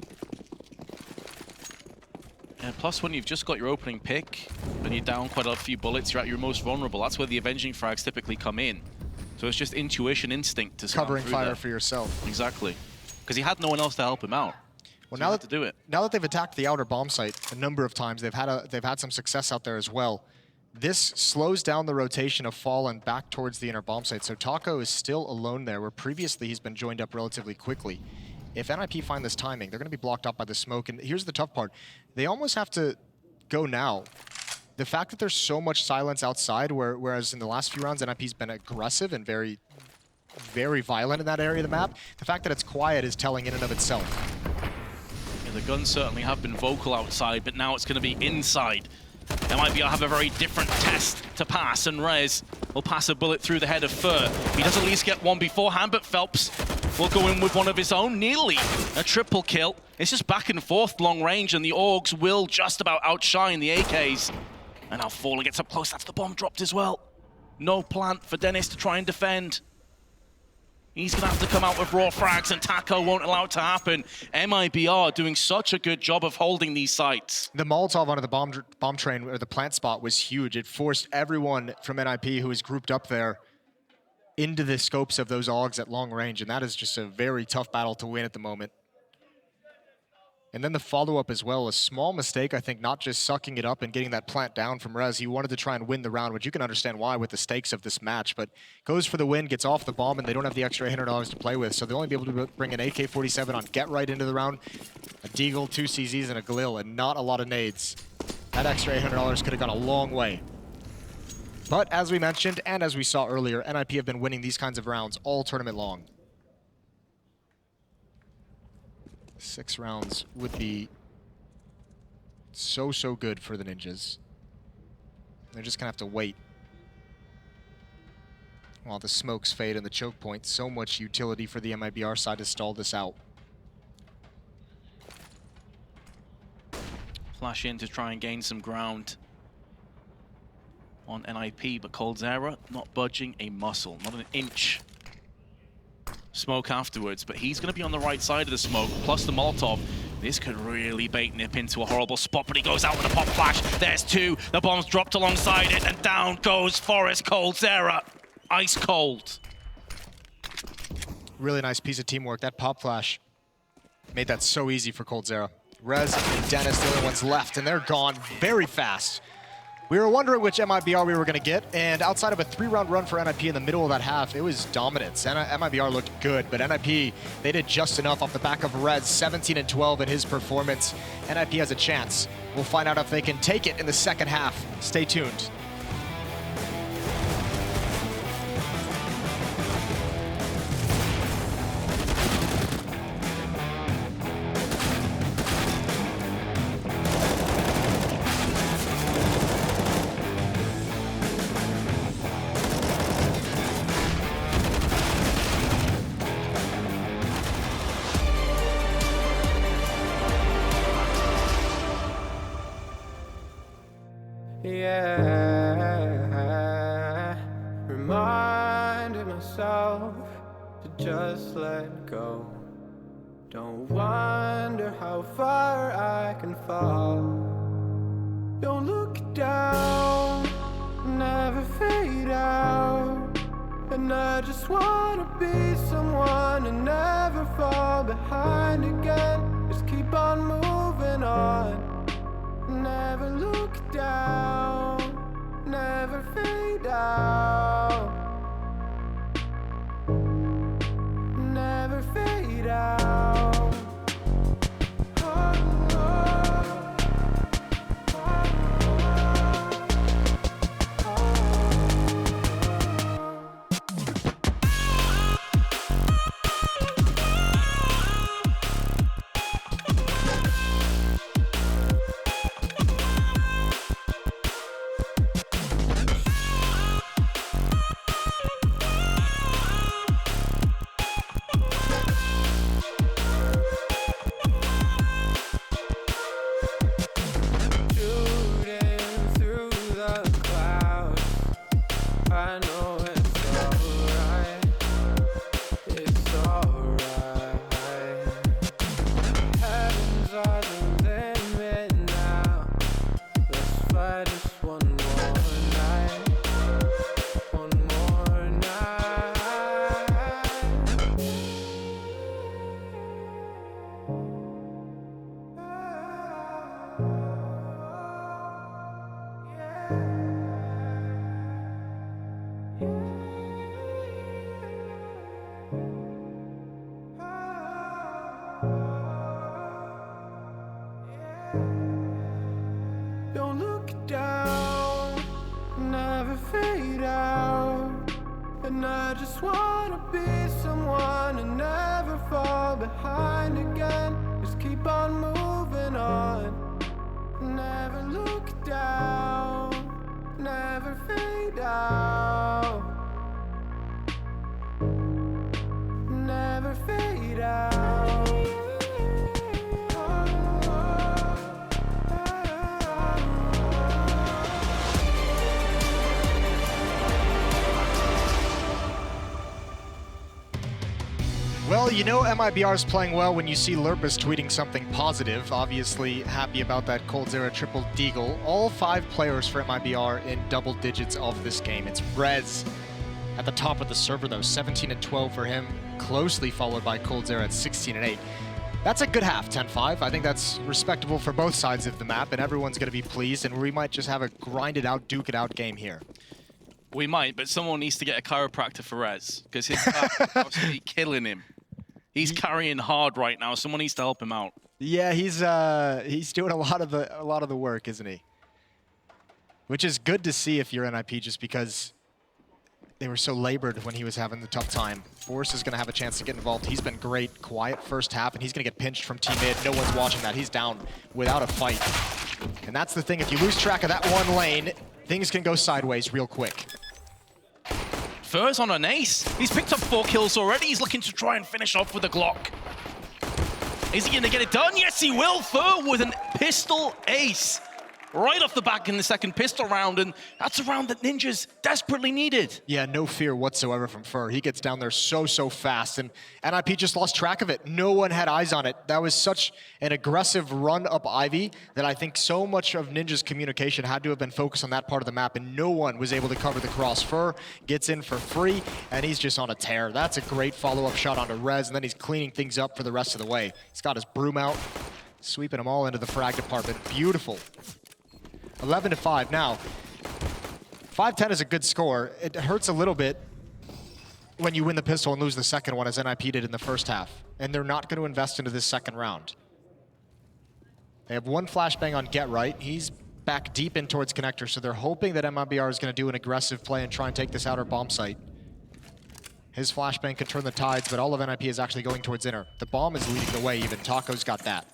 And plus, when you've just got your opening pick, and you're down quite a few bullets, you're at your most vulnerable. That's where the avenging frags typically come in. So it's just intuition, instinct to covering fire for yourself. Exactly, because he had no one else to help him out. Well, so now that they've attacked the outer bomb site a number of times, they've had some success out there as well. This slows down the rotation of Fallen back towards the inner bomb site. So Taco is still alone there, where previously he's been joined up relatively quickly. If NiP find this timing, they're going to be blocked up by the smoke. And here's the tough part: they almost have to go now. The fact that there's so much silence outside, whereas in the last few rounds NiP's been aggressive and very, very violent in that area of the map, the fact that it's quiet is telling in and of itself. The guns certainly have been vocal outside, but now it's going to be inside. MIBR have a very different test to pass, and Rez will pass a bullet through the head of Fur. He does at least get one beforehand, but Phelps will go in with one of his own. Nearly a triple kill. It's just back and forth long range, and the Augs will just about outshine the AKs. And now Fallen gets up close. That's the bomb dropped as well. No plant for Dennis to try and defend. He's going to have to come out with raw frags, and Taco won't allow it to happen. MIBR doing such a good job of holding these sites. The Molotov onto the bomb train, or the plant spot, was huge. It forced everyone from NiP who was grouped up there into the scopes of those Augs at long range, and that is just a very tough battle to win at the moment. And then the follow-up as well, a small mistake, I think, not just sucking it up and getting that plant down from Rez. He wanted to try and win the round, which you can understand why with the stakes of this match, but goes for the win, gets off the bomb, and they don't have the extra $800 to play with, so they'll only be able to bring an AK-47 on Get Right into the round, a Deagle, 2 CZs, and a Galil, and not a lot of nades. That extra $800 could have gone a long way. But as we mentioned, and as we saw earlier, NiP have been winning these kinds of rounds all tournament long. 6 rounds would be so good for the Ninjas. They're just gonna have to wait while the smokes fade and the choke point. So much utility for the MIBR side to stall this out. Flash in to try and gain some ground on NiP, but coldzera not budging a muscle, not an inch. Smoke afterwards, but he's going to be on the right side of the smoke, plus the Molotov. This could really bait NiP into a horrible spot, but he goes out with a pop flash. There's 2. The bomb's dropped alongside it, and down goes Forest. coldzera. Ice cold. Really nice piece of teamwork. That pop flash made that so easy for coldzera. Rez and Dennis, the only ones left, and they're gone very fast. We were wondering which MIBR we were going to get, and outside of a 3-round run for NiP in the middle of that half, it was dominance. And MIBR looked good, but NiP, they did just enough off the back of Rez, 17 and 12 in his performance. NiP has a chance. We'll find out if they can take it in the second half. Stay tuned. reminded myself to just let go. Don't wonder how far I can fall. Don't look down, never fade out. And I just wanna be someone and never fall behind again. Just keep on moving on. Never look down, never fade out. Never fade out. Don't look down, never fade out. And I just wanna be someone and never fall behind again. Just keep on moving on. Never look down, never fade out. Never fade out. Well, you know MIBR is playing well when you see Lurpus tweeting something positive. Obviously happy about that Coldzera triple deagle. All 5 players for MIBR in double digits of this game. It's Rez at the top of the server though, 17 and 12 for him, closely followed by Coldzera at 16 and 8. That's a good half, 10-5. I think that's respectable for both sides of the map, and everyone's going to be pleased, and we might just have a grind it out, duke it out game here. We might, but someone needs to get a chiropractor for Rez, because his back is absolutely killing him. He's carrying hard right now. Someone needs to help him out. Yeah, he's doing a lot of the work, isn't he? Which is good to see if you're NiP, just because they were so labored when he was having the tough time. Force is going to have a chance to get involved. He's been great, quiet first half, and he's going to get pinched from team mid. No one's watching that. He's down without a fight. And that's the thing. If you lose track of that one lane, things can go sideways real quick. Fur's on an ace. He's picked up 4 kills already. He's looking to try and finish off with a Glock. Is he going to get it done? Yes, he will. Fur with a pistol ace. Right off the back in the second pistol round, and that's a round that Ninjas desperately needed. Yeah, no fear whatsoever from Fur. He gets down there so fast, and NiP just lost track of it. No one had eyes on it. That was such an aggressive run up Ivy that I think so much of Ninja's communication had to have been focused on that part of the map, and no one was able to cover the cross. Fur gets in for free, and he's just on a tear. That's a great follow-up shot onto Rez, and then he's cleaning things up for the rest of the way. He's got his broom out, sweeping them all into the frag department. Beautiful. 11-5 now. 5-10 is a good score. It hurts a little bit when you win the pistol and lose the second one, as NiP did in the first half. And they're not going to invest into this second round. They have one flashbang on Get Right. He's back deep in towards connector, so they're hoping that MIBR is going to do an aggressive play and try and take this outer bomb site. His flashbang can turn the tides, but all of NiP is actually going towards inner. The bomb is leading the way even. Taco's got that.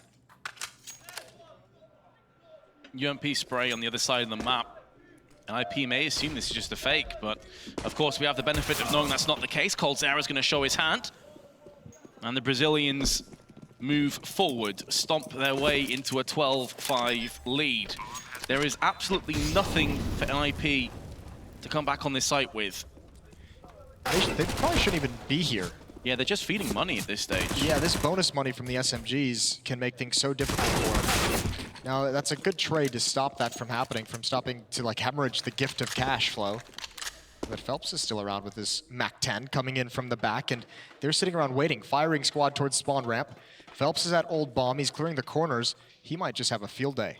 UMP spray on the other side of the map. NiP may assume this is just a fake, but of course we have the benefit of knowing that's not the case. Coldzera is going to show his hand. And the Brazilians move forward, stomp their way into a 12-5 lead. There is absolutely nothing for NiP to come back on this site with. They probably shouldn't even be here. Yeah, they're just feeding money at this stage. Yeah, this bonus money from the SMGs can make things so difficult for them. Now, that's a good trade to stop that from happening, from stopping to like hemorrhage the gift of cash flow. But Phelps is still around with his Mac-10 coming in from the back, and they're sitting around waiting. Firing squad towards spawn ramp. Phelps is at old bomb. He's clearing the corners. He might just have a field day.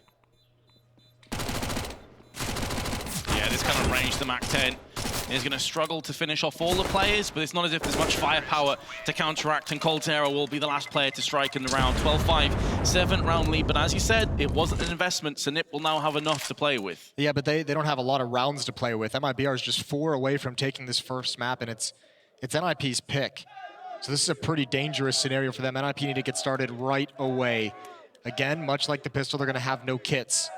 Yeah, this kind of range, the Mac-10 is going to struggle to finish off all the players, but it's not as if there's much firepower to counteract, and Coltero will be the last player to strike in the round. 12-5, 7th-round lead, but as you said, it wasn't an investment, so NiP will now have enough to play with. Yeah, but they don't have a lot of rounds to play with. MIBR is just 4 away from taking this first map, and it's NiP's pick. So this is a pretty dangerous scenario for them. NiP need to get started right away. Again, much like the pistol, they're going to have no kits.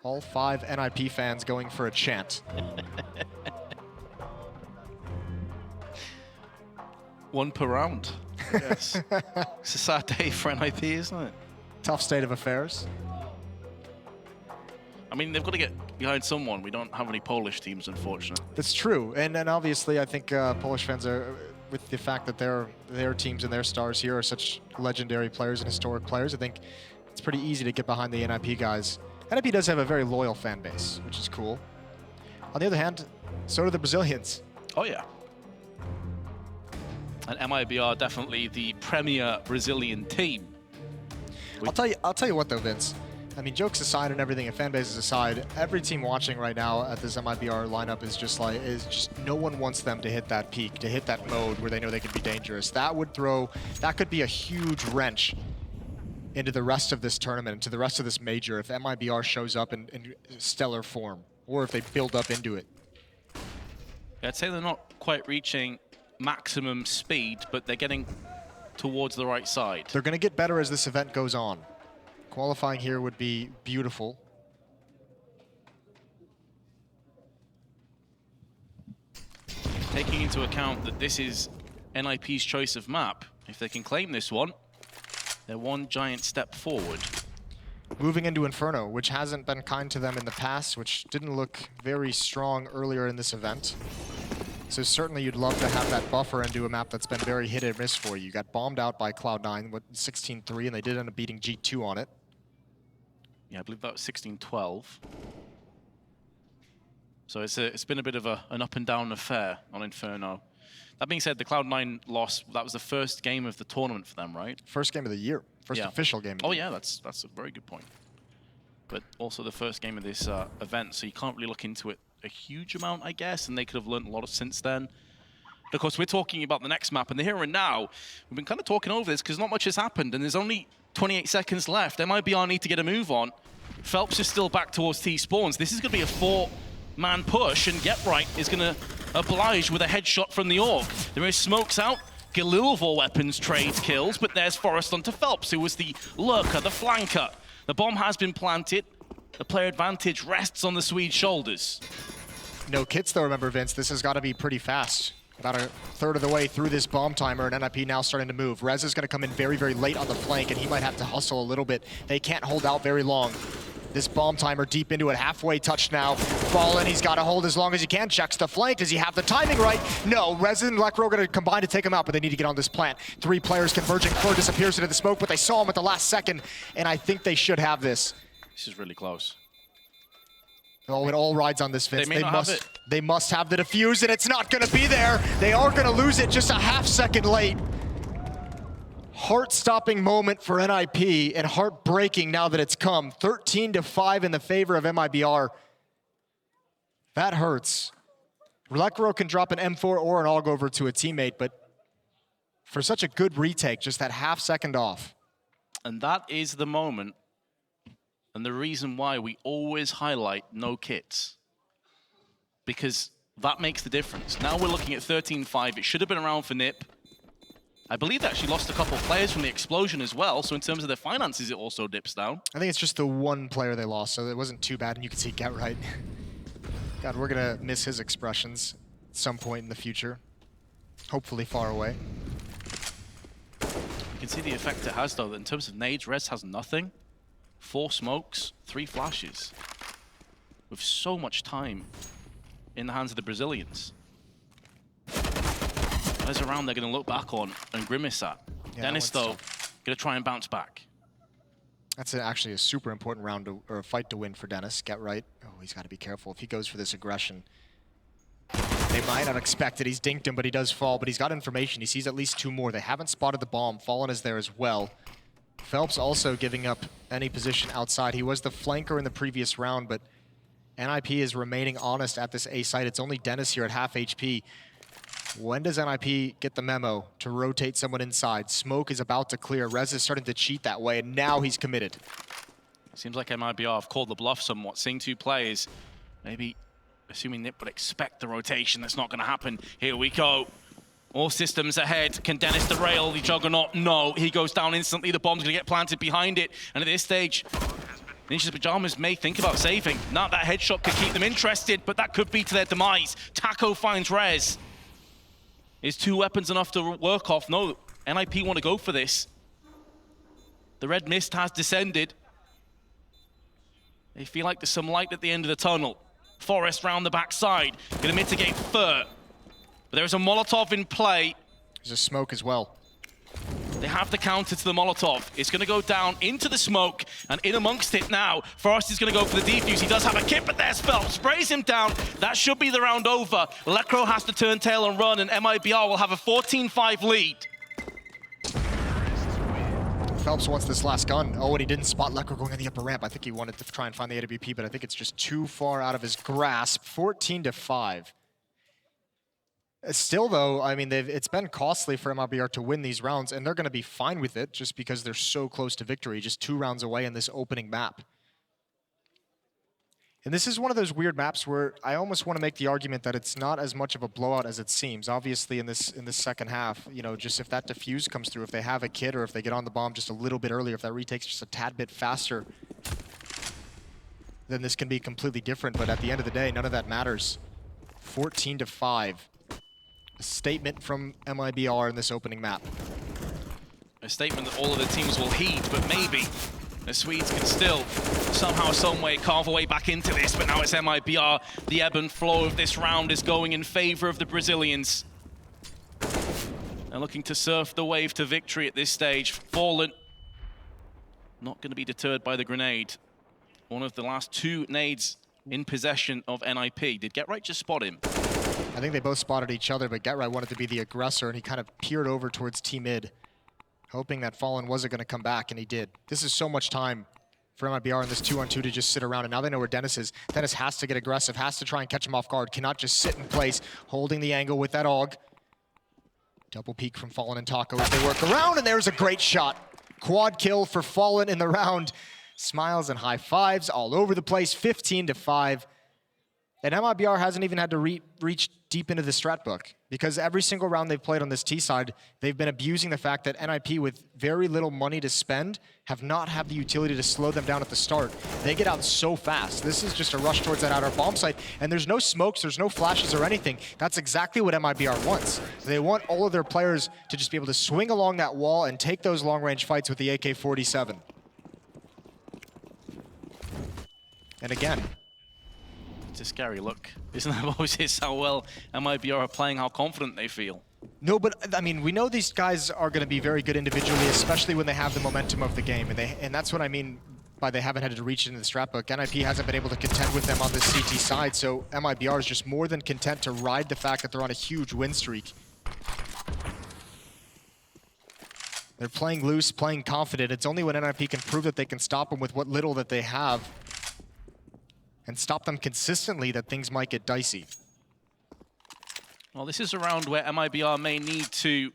All 5 NiP fans going for a chant. One per round. Yes. It's a sad day for NiP, isn't it? Tough state of affairs. I mean, they've got to get behind someone. We don't have any Polish teams, unfortunately. That's true. And obviously, I think Polish fans are, with the fact that their teams and their stars here are such legendary players and historic players, I think it's pretty easy to get behind the NiP guys. NiP does have a very loyal fan base, which is cool. On the other hand, so do the Brazilians. Oh, yeah. And MIBR definitely the premier Brazilian team. I'll tell you what though, Vince. I mean, jokes aside and everything, and fan bases aside, every team watching right now at this MIBR lineup is just no one wants them to hit that peak, to hit that mode where they know they can be dangerous. That could be a huge wrench into the rest of this tournament, into the rest of this major, if MIBR shows up in stellar form, or if they build up into it. I'd say they're not quite reaching maximum speed, but they're getting towards the right side. They're going to get better as this event goes on. Qualifying here would be beautiful. Taking into account that this is NiP's choice of map, if they can claim this one, they're one giant step forward. Moving into Inferno, which hasn't been kind to them in the past, which didn't look very strong earlier in this event. So certainly you'd love to have that buffer into a map that's been very hit and miss for you. You got bombed out by Cloud9 with 16-3, and they did end up beating G2 on it. Yeah, I believe that was 16-12. So it's been a bit of an up and down affair on Inferno. That being said, the Cloud9 loss, that was the first game of the tournament for them, right? First game of the year. First official game. Oh yeah, that's a very good point. But also the first game of this event, so you can't really look into it a huge amount, I guess, and they could have learned a lot since then. But of course, we're talking about the next map, and the here and now, we've been kind of talking over this because not much has happened, and there's only 28 seconds left. MIBR need to get a move on. Phelps is still back towards T-spawns. This is going to be a 4-man push, and Get Right is going to oblige with a headshot from the Orc. There is smokes out. Galil of all weapons trades kills, but there's Forrest onto Phelps, who was the lurker, the flanker. The bomb has been planted. The player advantage rests on the Swede's shoulders. No kits though, remember, Vince. This has got to be pretty fast. About a third of the way through this bomb timer, and NiP now starting to move. Rez is going to come in very, very late on the flank, and he might have to hustle a little bit. They can't hold out very long. This bomb timer deep into it, halfway touched now. Fallen, he's got to hold as long as he can. Checks the flank. Does he have the timing right? No, Rez and Ro4 going to combine to take him out, but they need to get on this plant. 3 players converging. Fur disappears into the smoke, but they saw him at the last second, and I think they should have this. This is really close. Oh, it all rides on this, Vince. They must have the defuse, and it's not going to be there. They are going to lose it just a half second late. Heart-stopping moment for NiP, and heartbreaking now that it's come. 13-5 in the favor of MIBR. That hurts. Ro4 can drop an M4 or an AUG over to a teammate, but for such a good retake, just that half second off. And that is the moment, and the reason why we always highlight no kits. Because that makes the difference. Now we're looking at 13-5. It should have been around for NiP. I believe they actually lost a couple of players from the explosion as well, so in terms of their finances, it also dips down. I think it's just the one player they lost, so it wasn't too bad, and you can see Get Right. God, we're going to miss his expressions at some point in the future. Hopefully far away. You can see the effect it has, though, that in terms of nades, Rez has nothing. 4 smokes, 3 flashes. With so much time in the hands of the Brazilians. There's a round they're going to look back on and grimace at. Yeah, Dennis, though, going to try and bounce back. That's actually a super important round or a fight to win for Dennis. Get right. Oh, he's got to be careful if he goes for this aggression. They might not expect it. He's dinked him, but he does fall. But he's got information. He sees at least 2 more. They haven't spotted the bomb. Fallen is there as well. Phelps also giving up any position outside. He was the flanker in the previous round, but NiP is remaining honest at this A site. It's only Dennis here at half HP. When does NiP get the memo to rotate someone inside? Smoke is about to clear. Rez is starting to cheat that way, and now he's committed. Seems like MIBR have called the bluff somewhat, seeing 2 players. Maybe assuming NiP would expect the rotation. That's not going to happen. Here we go. All systems ahead. Can Dennis derail the Juggernaut? No. He goes down instantly. The bomb's going to get planted behind it. And at this stage, Ninja's Pajamas may think about saving. Not that headshot could keep them interested, but that could be to their demise. Taco finds Rez. Is 2 weapons enough to work off? No. NiP want to go for this. The red mist has descended. They feel like there's some light at the end of the tunnel. Forest round the backside. Going to mitigate Fur. But there is a Molotov in play. There's a smoke as well. They have the counter to the Molotov. It's going to go down into the smoke, and in amongst it now, Forrest is going to go for the defuse. He does have a kit, but there's Phelps. Sprays him down. That should be the round over. Lecro has to turn tail and run, and MIBR will have a 14-5 lead. Phelps wants this last gun. Oh, and he didn't spot Lecro going on the upper ramp. I think he wanted to try and find the AWP, but I think it's just too far out of his grasp. 14-5. Still, though, I mean, it's been costly for MIBR to win these rounds, and they're going to be fine with it just because they're so close to victory, just 2 rounds away in this opening map. And this is one of those weird maps where I almost want to make the argument that it's not as much of a blowout as it seems. Obviously, in this second half, you know, just if that defuse comes through, if they have a kit or if they get on the bomb just a little bit earlier, if that retakes just a tad bit faster, then this can be completely different. But at the end of the day, none of that matters. 14-5. A statement from MIBR in this opening map. A statement that all of the teams will heed, but maybe the Swedes can still somehow, someway carve a way back into this, but now it's MIBR. The ebb and flow of this round is going in favor of the Brazilians. They're looking to surf the wave to victory at this stage. Fallen, not going to be deterred by the grenade. One of the last 2 nades in possession of NiP. Did Get Right just spot him? I think they both spotted each other, but Get Right wanted to be the aggressor, and he kind of peered over towards T-mid, hoping that Fallen wasn't going to come back, and he did. This is so much time for MIBR in this 2-on-2 to just sit around, and now they know where Dennis is. Dennis has to get aggressive, has to try and catch him off guard, cannot just sit in place, holding the angle with that AUG. Double peek from Fallen and Taco as they work around, and there's a great shot. Quad kill for Fallen in the round. Smiles and high fives all over the place, 15-5. And MIBR hasn't even had to reach deep into the strat book, because every single round they've played on this T side, they've been abusing the fact that NiP, with very little money to spend, have not had the utility to slow them down at the start. They get out so fast. This is just a rush towards that outer bomb site, and there's no smokes, there's no flashes or anything. That's exactly what MIBR wants. They want all of their players to just be able to swing along that wall and take those long-range fights with the AK-47. And again, It's a scary look. Isn't that always how well MIBR are playing, how confident they feel? No, but I mean, we know these guys are going to be very good individually, especially when they have the momentum of the game. And that's what I mean by they haven't had to reach into the strat book. NiP hasn't been able to contend with them on the CT side, so MIBR is just more than content to ride the fact that they're on a huge win streak. They're playing loose, playing confident. It's only when NiP can prove that they can stop them with what little that they have and stop them consistently that things might get dicey. Well, this is a round where MIBR may need to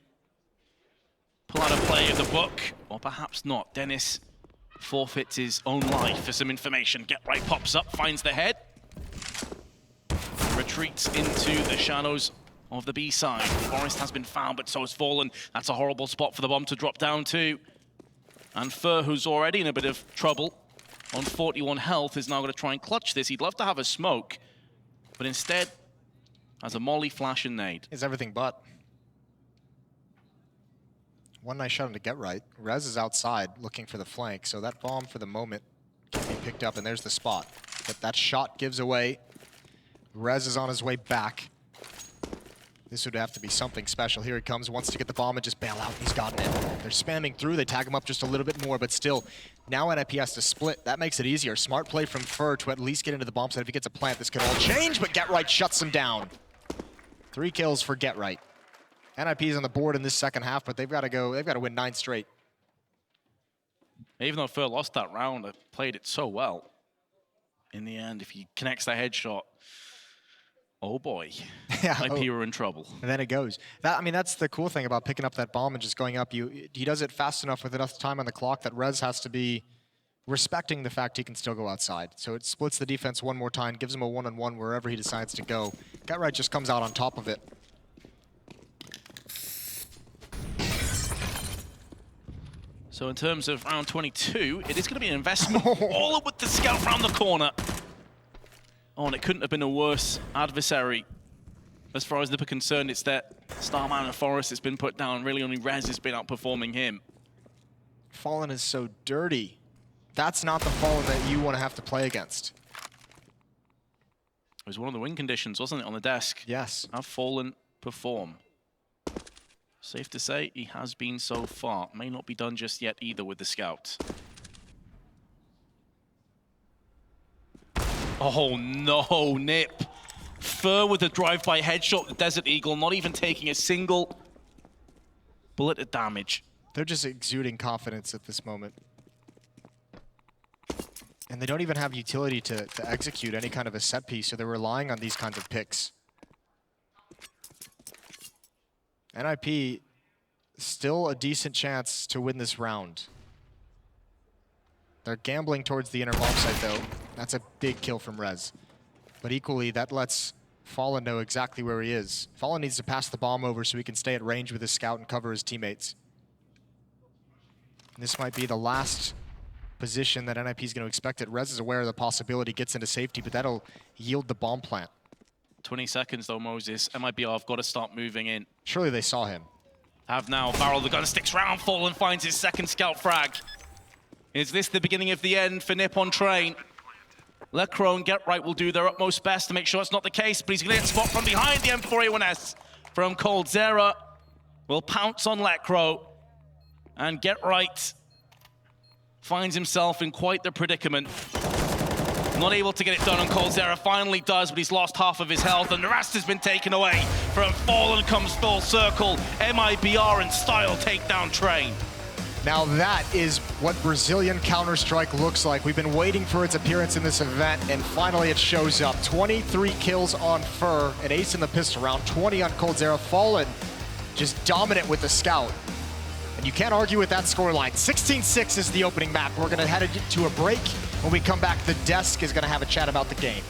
pull out a play of the book, or perhaps not. Dennis forfeits his own life for some information. Get Right pops up, finds the head, retreats into the shadows of the B side. Forest has been found, but so has Fallen. That's a horrible spot for the bomb to drop down to. And Fur, who's already in a bit of trouble, on 41 health, is now going to try and clutch this. He'd love to have a smoke, but instead has a molly, flash, and nade. Is everything but. One nice shot to Get Right. Rez is outside looking for the flank, so that bomb for the moment can be picked up, and there's the spot. But that shot gives away Rez is on his way back. This would have to be something special. Here he comes, wants to get the bomb and just bail out. He's gotten it. They're spamming through. They tag him up just a little bit more, but still, now NiP has to split. That makes it easier. Smart play from Fur to at least get into the bomb site. If he gets a plant, this could all change, but GetRight shuts him down. 3 kills for GetRight. NiP is on the board in this second half, but they've got to win 9 straight. Even though Fur lost that round, they played it so well. In the end, if he connects that headshot, oh boy, NiP are in trouble. And then it goes. I mean, that's the cool thing about picking up that bomb and just going up. He does it fast enough with enough time on the clock that Rez has to be respecting the fact he can still go outside. So it splits the defense one more time, gives him a one-on-one wherever he decides to go. GetRight just comes out on top of it. So in terms of round 22, it is going to be an investment all up with the scout round the corner. Oh, and it couldn't have been a worse adversary. As far as NiP are concerned, it's that Starman and Forest has been put down. Really only Rez has been outperforming him. Fallen is so dirty. That's not the Fallen that you want to have to play against. It was one of the win conditions, wasn't it, on the desk? Yes. Have Fallen perform. Safe to say, he has been so far. May not be done just yet either with the scout. Oh no, NiP. Fur with a drive-by headshot, the Desert Eagle, not even taking a single bullet of damage. They're just exuding confidence at this moment. And they don't even have utility to execute any kind of a set piece, so they're relying on these kinds of picks. NiP, still a decent chance to win this round. They're gambling towards the inner bomb site, though. That's a big kill from Rez. But equally, that lets Fallen know exactly where he is. Fallen needs to pass the bomb over so he can stay at range with his scout and cover his teammates. And this might be the last position that NiP is going to expect it. Rez is aware of the possibility, gets into safety, but that'll yield the bomb plant. 20 seconds though, Moses. MIBR have got to start moving in. Surely they saw him. Have now. Barrel the gun sticks round. Fallen finds his second scout frag. Is this the beginning of the end for NiP on train? Ro4 and GetRight will do their utmost best to make sure it's not the case, but he's going to get spot from behind the M4A1S from coldzera. Will pounce on Ro4, and GetRight finds himself in quite the predicament. Not able to get it done, and coldzera finally does, but he's lost half of his health, and the rest has been taken away. From Fallen comes full circle. MIBR in style takedown train. Now that is what Brazilian Counter-Strike looks like. We've been waiting for its appearance in this event, and finally it shows up. 23 kills on Fur, an ace in the pistol round, 20 on coldzera. Fallen just dominant with the scout. And you can't argue with that scoreline. 16-6 is the opening map. We're going to head to a break. When we come back, the desk is going to have a chat about the game.